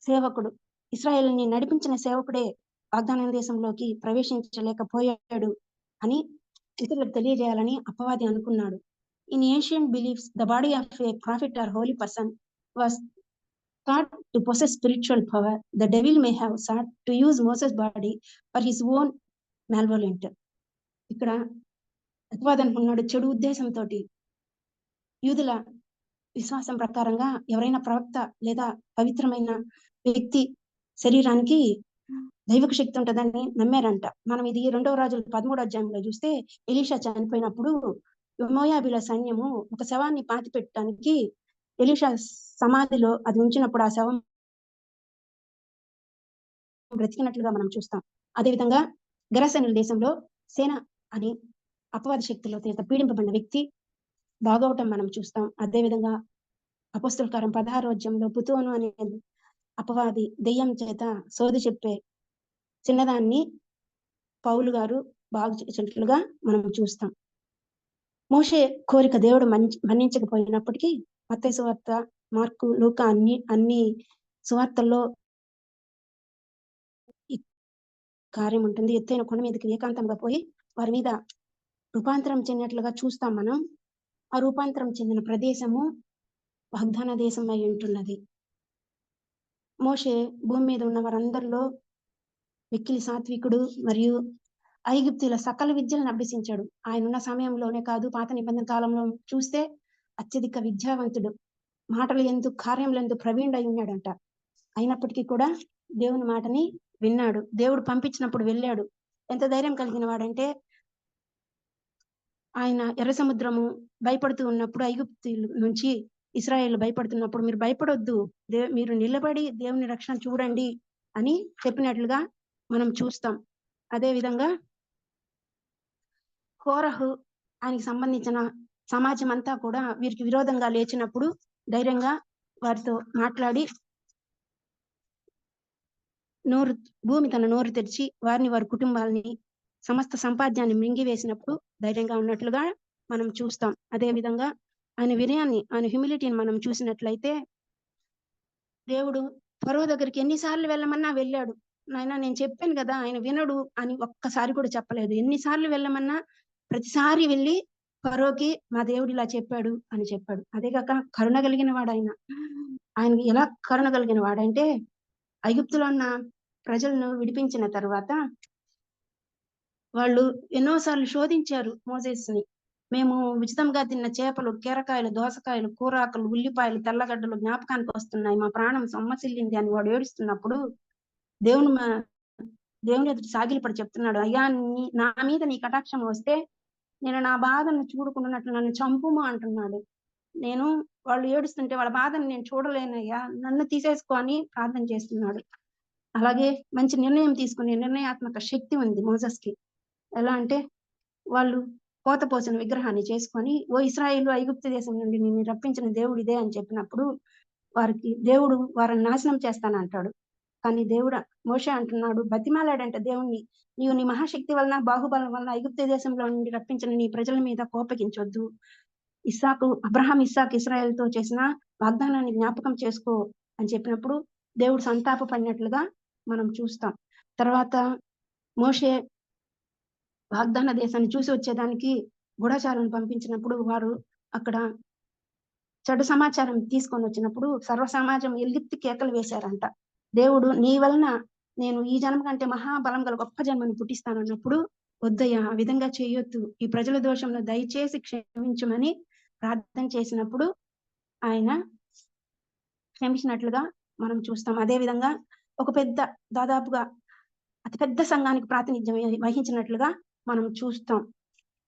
సేవకుడు, ఇశ్రాయేలుని నడిపించిన సేవకుడే వాగ్దాన దేశంలోకి ప్రవేశించలేకపోయాడు అని ఇతరులకు తెలియజేయాలని అపవాది అనుకున్నాడు. In ancient beliefs, the body of a prophet or holy person was thought to possess spiritual power. The devil may have sought to use Moses' body for his own malevolent. ఇక్కడ అపవాది అనుకున్నాడు, చెడు ఉద్దేశంతో యూదుల విశ్వాసం ప్రకారంగా ఎవరైనా ప్రవక్త లేదా పవిత్రమైన వ్యక్తి శరీరానికి దైవిక శక్తి ఉంటుందని నమ్మారంట. మనం ఇది 2వ రాజుల 13వ అధ్యాయంలో చూస్తే, ఎలీషా చనిపోయినప్పుడు మోయాబీల సైన్యము ఒక శవాన్ని పాతి పెట్టడానికి ఎలీషా సమాధిలో అది ఉంచినప్పుడు ఆ శవం బ్రతికినట్లుగా మనం చూస్తాం. అదేవిధంగా గెరసేనుల దేశంలో సేన అని అపవాద శక్తిలో చేత పీడింపబడిన వ్యక్తి బాగవటం మనం చూస్తాం. అదేవిధంగా అపోస్తల కార్యం 16వ అధ్యాయంలో పుతోను అనే అపవాది దెయ్యం చేత సోది చెప్పే చిన్నదాన్ని పౌలు గారు బాగు చేసినట్లుగా మనం చూస్తాం. మోషే కోరిక దేవుడు మన్నించకపోయినప్పటికీ మత్తయి సువార్త, మార్కు, లూకా అన్ని సువార్తల్లో ఈ కార్యం ఉంటుంది. ఎత్తైన కొండ మీదకి ఏకాంతంగా పోయి వారి మీద రూపాంతరం చెందినట్లుగా చూస్తాం మనం. ఆ రూపాంతరం చెందిన ప్రదేశము వాగ్దాన దేశం అయి ఉంటున్నది. మోషే భూమి మీద ఉన్న వారందరిలో మిక్కిలి సాత్వికుడు మరియు ఐగుప్తుల సకల విద్యలను అభ్యసించాడు. ఆయన ఉన్న సమయంలోనే కాదు, పాత నిబంధన కాలంలో చూస్తే అత్యధిక విద్యావంతుడు, మాటలు ఎందు కార్యములు ఎందు ప్రవీణుడై ఉన్నాడంట. అయినప్పటికీ కూడా దేవుని మాటని విన్నాడు. దేవుడు పంపించినప్పుడు వెళ్ళాడు. ఎంత ధైర్యం కలిగిన వాడంటే, ఆయన ఎర్ర సముద్రము భయపడుతూ ఉన్నప్పుడు ఐగుప్తీయుల నుంచి ఇశ్రాయేలు భయపడుతున్నప్పుడు మీరు భయపడొద్దు, మీరు నిలబడి దేవుని రక్షణ చూడండి అని చెప్పినట్లుగా మనం చూస్తాం. అదే విధంగా కోరహు ఆయనకి సంబంధించిన సమాజం అంతా కూడా వీరికి విరోధంగా లేచినప్పుడు ధైర్యంగా వారితో మాట్లాడి భూమి తన నోరు తెరిచి వారిని, వారి కుటుంబాలని, సమస్త సంపాద్యాన్ని మింగివేసినప్పుడు ధైర్యంగా ఉన్నట్లుగా మనం చూస్తాం. అదే విధంగా ఆయన వినయాన్ని, ఆయన హ్యూమిలిటీని మనం చూసినట్లయితే, దేవుడు ఫరో దగ్గరికి ఎన్నిసార్లు వెళ్ళమన్నా వెళ్ళాడు. నాయన నేను చెప్పాను కదా ఆయన వినడు అని ఒక్కసారి కూడా చెప్పలేదు. ఎన్నిసార్లు వెళ్ళమన్నా ప్రతిసారి వెళ్ళి ఫరోకి మా దేవుడు ఇలా చెప్పాడు అని చెప్పాడు. అదే కాక కరుణ కలిగిన వాడు ఆయన. ఆయన ఎలా కరుణ కలిగిన వాడంటే, ఐగుప్తులో ఉన్న ప్రజలను విడిపించిన తర్వాత వాళ్ళు ఎన్నోసార్లు శోధించారు మోసెస్ని. మేము ఉచితంగా తిన్న చేపలు, కీరకాయలు, దోసకాయలు, కూరాకులు, ఉల్లిపాయలు, తెల్లగడ్డలు జ్ఞాపకానికి వస్తున్నాయి, మా ప్రాణం సొమ్మసిల్లింది అని వాడు ఏడుస్తున్నప్పుడు దేవుని ఎదుటి సాగిలపడి చెప్తున్నాడు, అయ్యా నా మీద నీ కటాక్షం వస్తే నేను నా బాధను చూడుకున్నట్లు నన్ను చంపుము అంటున్నాడు. వాళ్ళు ఏడుస్తుంటే వాళ్ళ బాధను నేను చూడలేనయ్యా, నన్ను తీసేసుకో అని ప్రార్థన చేస్తున్నాడు. అలాగే మంచి నిర్ణయం తీసుకునే నిర్ణయాత్మక శక్తి ఉంది మోసెస్కి. ఎలా అంటే, వాళ్ళు పోతపోసిన విగ్రహాన్ని చేసుకొని, ఓ ఇశ్రాయేలు, ఐగుప్తు దేశం నుండి నిన్ను రప్పించిన దేవుడు ఇదే అని చెప్పినప్పుడు దేవుడు వారిని నాశనం చేస్తానంటాడు. కానీ మోషే అంటున్నాడు, బతిమాలాడంట దేవుణ్ణి, నీవు నీ మహాశక్తి వలన, బాహుబలం వలన ఐగుప్తు దేశంలో నుండి రప్పించిన నీ ప్రజల మీద కోపగించొద్దు. అబ్రహాం, ఇస్సాకు, ఇశ్రాయేలుతో చేసిన వాగ్దానాన్ని జ్ఞాపకం చేసుకో అని చెప్పినప్పుడు దేవుడు సంతాపపడినట్లుగా మనం చూస్తాం. తర్వాత మోషే వాగ్దాన దేశాన్ని చూసి వచ్చేదానికి గూఢచారులను పంపించినప్పుడు వారు అక్కడ చెడు సమాచారం తీసుకొని వచ్చినప్పుడు సర్వ సమాజం ఎలుగెత్తి కేకలు వేశారంట. దేవుడు నీ వలన నేను ఈ జన్మ కంటే మహాబలం గల గొప్ప జన్మను పుట్టిస్తానన్నప్పుడు, వద్దయ్యా ఆ విధంగా చేయొద్దు, ఈ ప్రజల దోషంలో దయచేసి క్షమించమని ప్రార్థన చేసినప్పుడు ఆయన క్షమించినట్లుగా మనం చూస్తాం. అదే విధంగా ఒక దాదాపుగా అతిపెద్ద సంఘానికి ప్రాతినిధ్యం వహించినట్లుగా మనం చూస్తాం.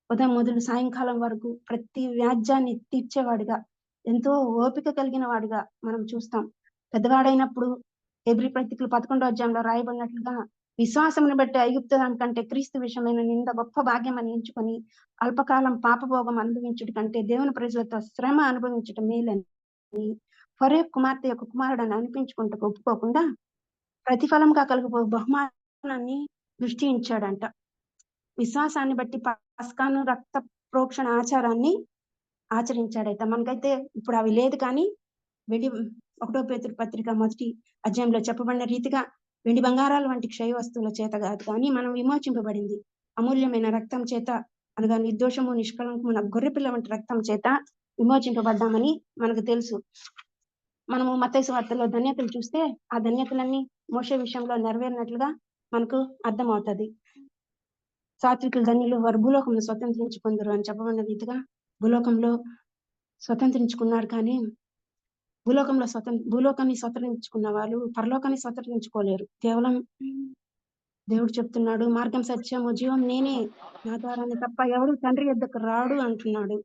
ఉదయం మొదలు సాయంకాలం వరకు ప్రతి వ్యాజ్యాన్ని తీర్చేవాడిగా, ఎంతో ఓపిక కలిగిన వాడిగా మనం చూస్తాం. పెద్దవాడైనప్పుడు హెబ్రీ పత్రికలు 11వ అధ్యాయంలో రాయబడినట్లుగా, విశ్వాసమును బట్టి ఐగుప్తు కంటే క్రీస్తు విషయమైన నింద గొప్ప భాగ్యం అని ఎంచుకొని అల్పకాలం పాపభోగం అనుభవించుట కంటే దేవుని ప్రజలతో శ్రమ అనుభవించటం మేలని ఫరో కుమార్తె యొక్క కుమారుడని అనిపించుకుంటూ ఒప్పుకోకుండా ప్రతిఫలంగా కలుగుపో బహుమానాన్ని దృష్టించాడంట. విశ్వాసాన్ని బట్టి పస్కాను, రక్త ప్రోక్షణ ఆచారాన్ని ఆచరించాడైతే. మనకైతే ఇప్పుడు అవి లేదు, కానీ 1వ పేతురు పత్రిక 1వ అధ్యాయంలో చెప్పబడిన రీతిగా వెండి బంగారాల వంటి క్షయ వస్తువుల చేత కాదు, కానీ మనం విమోచింపబడింది అమూల్యమైన రక్తం చేత, అనగా నిర్దోషము నిష్కలంకమైన గొర్రెపిల్ల వంటి రక్తం చేత విమోచింపబడ్డామని మనకు తెలుసు. మనము మత్తయి సువార్తలో ధన్యతలు చూస్తే ఆ ధన్యతలన్నీ మోషే విషయంలో నెరవేరినట్లుగా మనకు అర్థమవుతుంది. సాత్వికులు ధన్యులు, వారు భూలోకంలో స్వతంత్రించుకుందరు అని చెప్పబడిన రీతిగా భూలోకంలో స్వతంత్రించుకున్నారు, కానీ భూలోకాన్ని స్వతంత్రించుకున్న వాళ్ళు పరలోకాన్ని స్వతంత్రించుకోలేరు. కేవలం దేవుడు చెప్తున్నాడు, మార్గం, సత్యము, జీవం నేనే, నా ద్వారానే తప్ప ఎవడు తండ్రి యొద్దకు రాడు అంటున్నాడు.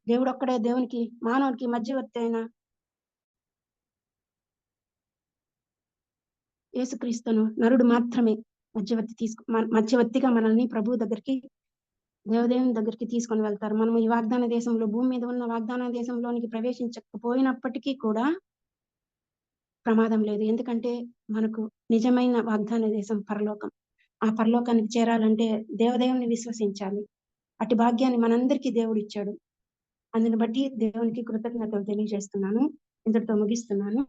దేవుడు ఒక్కడే దేవునికి మానవునికి మధ్యవర్తి అయిన యేసుక్రీస్తును నరుడు మాత్రమే మధ్యవర్తిగా మనల్ని ప్రభు దగ్గరికి, దేవదేవుని దగ్గరికి తీసుకొని వెళ్తారు. మనము ఈ వాగ్దాన దేశంలో, భూమి మీద ఉన్న వాగ్దాన దేశంలోనికి ప్రవేశించకపోయినప్పటికీ కూడా ప్రమాదం లేదు. ఎందుకంటే మనకు నిజమైన వాగ్దాన దేశం పరలోకం. ఆ పరలోకానికి చేరాలంటే దేవదేవుని విశ్వసించాలి. అటు భాగ్యాన్ని మనందరికీ దేవుడు ఇచ్చాడు. అందుని బట్టి దేవునికి కృతజ్ఞతలు తెలియజేస్తున్నాను. ఇంతటితో ముగిస్తున్నాను.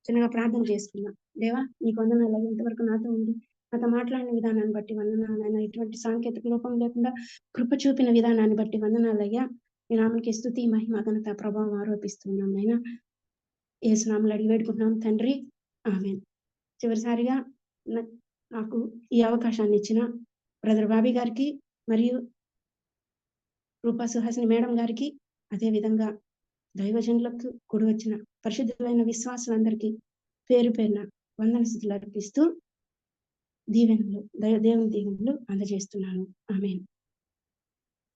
చిన్నగా ప్రార్థన చేసుకున్నాను. దేవా నీకు వందనాలు, ఇంతవరకు నాతో ఉండి నాతో మాట్లాడిన విధానాన్ని బట్టి వందనాలైనా, ఎటువంటి సాంకేతిక లోపం లేకుండా కృప చూపిన విధానాన్ని బట్టి వందనాలయ్యా. నీ నామకి స్తుతి, మహిమ, ఘనత, ప్రభావం ఆరోపిస్తున్నాం. అయినా యేసు నామములో అడిగి వేడుకుంటున్నాం తండ్రి, ఆమేన్. చివరిసారిగా నాకు ఈ అవకాశాన్ని ఇచ్చిన బ్రదర్ బాబీ గారికి మరియు రూపా సుహాసిని మేడం గారికి, అదే విధంగా దైవజనులకు కూడి వచ్చిన పరిశుద్ధులైన విశ్వాసులందరికీ పేరు పేరున వందనస్తుతులు అర్పిస్తూ దేవుని దీవెనలు అందజేస్తున్నాను. ఆమేన్.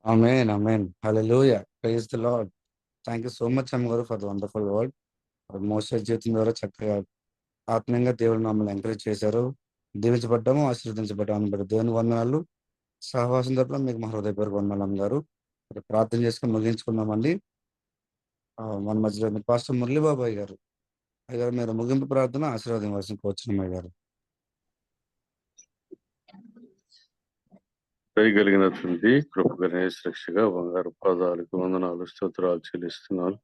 ఆమేన్ ఆమేన్ హల్లెలూయా praise the lord. Thank you so much అమ్మగారు ఫర్ ద వండర్ఫుల్ వర్డ్. మోసే జీవితం ద్వారా చక్కగా ఆత్మీయంగా దేవుడు మమ్మల్ని ఎంకరేజ్ చేశారు. దీవించబడ్డాము, ఆశీర్వదించబడ్డాము. బట్టి దేవుని వందనాలు. సహవాసం తరపున మీకు మా హృదయపూర్వక వందనాలు అమ్మగారు. మరి ప్రార్థన చేసుకుని ముగించుకున్నామండి. మన మధ్యలో పాస్టర్ మురళీ బాబాయ్ గారు అయ్యారు, మీరు ముగింపు ప్రార్థన ఆశీర్వాదం ఇవ్వాల్సిన కోరుచున్నాం అయ్యారు. దయగలిగినటువంటి కృపగల రక్షగా బంగారు పాదాలకు వందనాలు స్తోత్రాలు చెల్లిస్తున్నాను.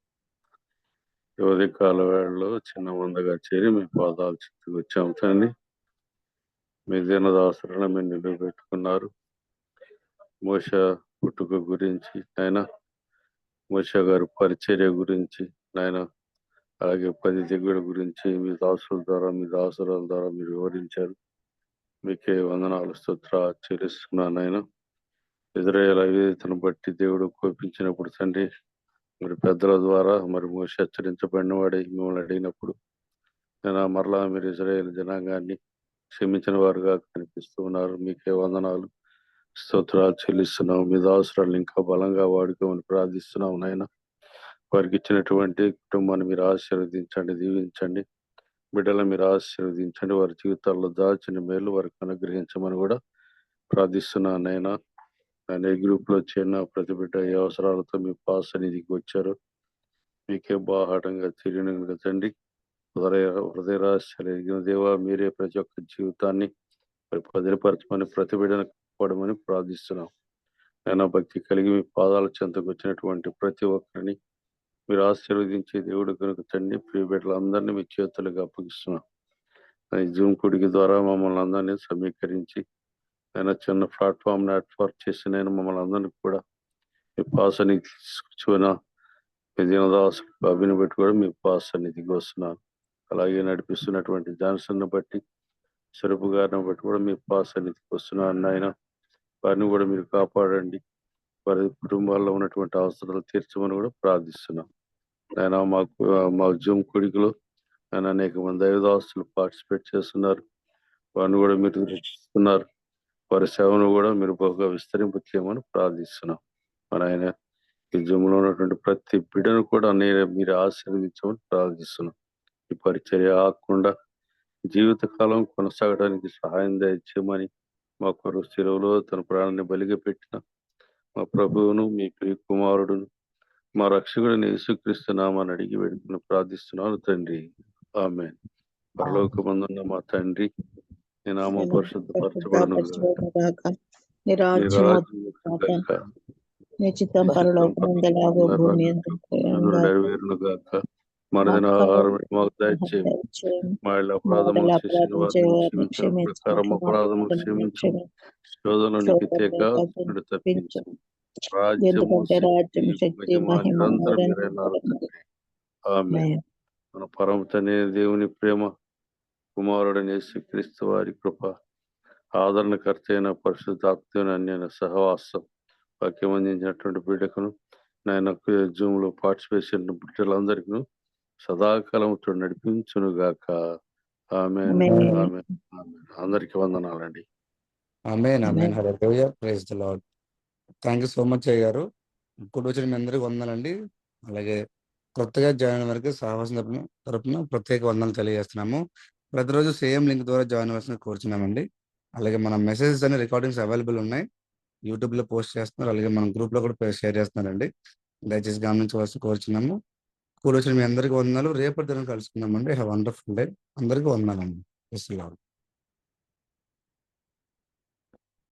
యువతి కాల వేళలో చిన్న మందగా చేరి మీ పాదాలు చెట్టుకు వచ్చాము తండ్రి. మీ దినదాసులను మీరు నిలబెట్టుకున్నారు. మోష పుట్టుక గురించి ఆయన, మోష గారి పరిచర్య గురించి నాయన, అలాగే 10 దిగుల గురించి మీ దాసుల ద్వారా మీ దాసుల ద్వారా మీరు వివరించారు. మీకే వందనాలు స్తోత్రాలు చెల్లిస్తున్నాను ఆయన. ఇజ్రాయేల్ అవిధేయతను బట్టి దేవుడు కోపించినప్పుడు తండ్రి, మరి పెద్దల ద్వారా మరి మోషే హెచ్చరించబడిన వాడే మిమ్మల్ని అడిగినప్పుడు నేను మరలా మీరు ఇజ్రాయేల్ జనాంగాన్ని క్షమించిన వారుగా కనిపిస్తూ ఉన్నారు. మీకే వందనాలు స్తోత్రాలు చెల్లిస్తున్నాం. మీ దాసురాలను ఇంకా బలంగా వాడుకోమని ప్రార్థిస్తున్నాం నాయన. వారికి ఇచ్చినటువంటి కుటుంబాన్ని మీరు ఆశీర్వదించండి, దీవించండి. బిడ్డలను మీరు ఆశీర్వదించండి. వారి జీవితాల్లో దాచిన మేలు వారికి అనుగ్రహించమని కూడా ప్రార్థిస్తున్నాను నాయన. ఆయన ఈ గ్రూప్ లో చేరిన ప్రతి బిడ్డ ఏ అవసరాలతో మీ పాస్ సన్నిధికి వచ్చారు. మీకే బాహాటంగా తిరిగిన తండ్రి, హృదయ రహస్యాలు ఎరిగిన దేవా, మీరే ప్రతి ఒక్క జీవితాన్ని భద్రపరచమని ప్రతి బిడ్డను కాపాడమని ప్రార్థిస్తున్నాం. నేను భక్తి కలిగి మీ పాదాల చెంతకు వచ్చినటువంటి ప్రతి ఒక్కరిని మీరు ఆశీర్వదించే దేవుడు కనుక తండ్రి, ప్రియ బిడ్డలందరినీ మీ చేతులకు అప్పగిస్తున్నాం. ఈ జూమ్ కుడికి ద్వారా మమ్మల్ని అందరినీ సమీకరించి ఆయన చిన్న ప్లాట్ఫామ్ నెట్వర్క్ చేసి నేను మమ్మల్ని అందరినీ కూడా మీ పాస్ అని తీసుకొచ్చిన మీ దినదాసు బాబిని బట్టి కూడా మీ పాస్ సన్నిధికి వస్తున్నాను. అలాగే నడిపిస్తున్నటువంటి జాన్సన్ బట్టి, సరుపు గారిని బట్టి కూడా మీ పాస్ సన్నిధికి వస్తున్నాను ఆయన. వారిని కూడా మీరు కాపాడండి. వారి కుటుంబాల్లో ఉన్నటువంటి అవసరాలు తీర్చమని కూడా ప్రార్థిస్తున్నాం. ఆయన మా జూమ్ కొడుకులో ఆయన అనేక మంది దైవదాసులు పార్టిసిపేట్ చేస్తున్నారు. వారిని కూడా మీరు రక్షిస్తున్నారు. వారి సేవను కూడా మీరు బాగా విస్తరింపు చేయమని ప్రార్థిస్తున్నాం. మన ఆయన ఈ జూమ్లో ఉన్నటువంటి ప్రతి బిడ్డను కూడా మీరు ఆశీర్వదించమని ప్రార్థిస్తున్నాం. ఈ పరిచర్య ఆకుండా జీవితకాలం కొనసాగడానికి సహాయం దయచేయమని మా కొరకు శిలువలో తన ప్రాణాన్ని బలిగా పెట్టిన మా ప్రభువును, మీ ప్రియ కుమారుడును, మా రక్షకుడిని యేసుక్రీస్తున్నామని అడిగి వేడుకుని ప్రార్థిస్తున్నాను తండ్రి. ఆమేన్. పరలోకమందున్న మా తండ్రి, నీ నామం పరిశుద్ధపరచబడును గాక. నీ రాజ్యం గాక. నీ చిత్తం పరలోకమందులాగు భూమి యందు నెరవేరును గాక. మరదిన ఆహారం మాకు దయచేయండి. మా ఇళ్ళ అపరాధములు చేసిన వారిని క్షమించిన ప్రకారం అపరాధములు క్షమించు. శోధనలోనికి తేక తప్పించు. ఎందుకంటే రాజ్యం, శక్తి, మహిమ ఆమేన్. మన పరమ తండ్రి దేవుని ప్రేమ, కుమారుడైన యేసుక్రీస్తు వారి కృప, ఆదరణకర్త అయిన పరిశుద్ధాత్మ అన్య సహవాసం, వాక్యం అందించినటువంటి బిడ్డకును, నాయన జూమ్ లో పార్టిసిపేషన్ బిడ్డలందరికీ సదాకాలంతో నడిపించును గాక. ఆమేన్. ఆమేన్. అందరికీ వందనాలండి. ఆమేన్ ఆమేన్ హల్లెలూయా praise the lord. Thank you so much అయ్యారు. ఇప్పుడు వచ్చిన మీ అందరికీ వందనాలండి. అలాగే కొత్తగా జాయిన్ అయిన వారికి సహవాసం తరపున ప్రత్యేక వందనాలు తెలియజేస్తున్నాము. ప్రతిరోజు సేమ్ లింక్ ద్వారా జాయిన్ అవ్వాల్సిన కోరుచున్నామండి. అలాగే మన మెసేజెస్ అనే రికార్డింగ్స్ అవైలబుల్ ఉన్నాయి. యూట్యూబ్ లో పోస్ట్ చేస్తున్నారు, అలాగే మన గ్రూప్ లో కూడా షేర్ చేస్తున్నారండి. దయచేసి గమనించవలసి కోరుచున్నాము. కూడి వచ్చిన మీ అందరికీ వందనాలు. రేపటి దినం కలుసుకుందామండి. Have wonderful day. అందరికీ వందనాలండి.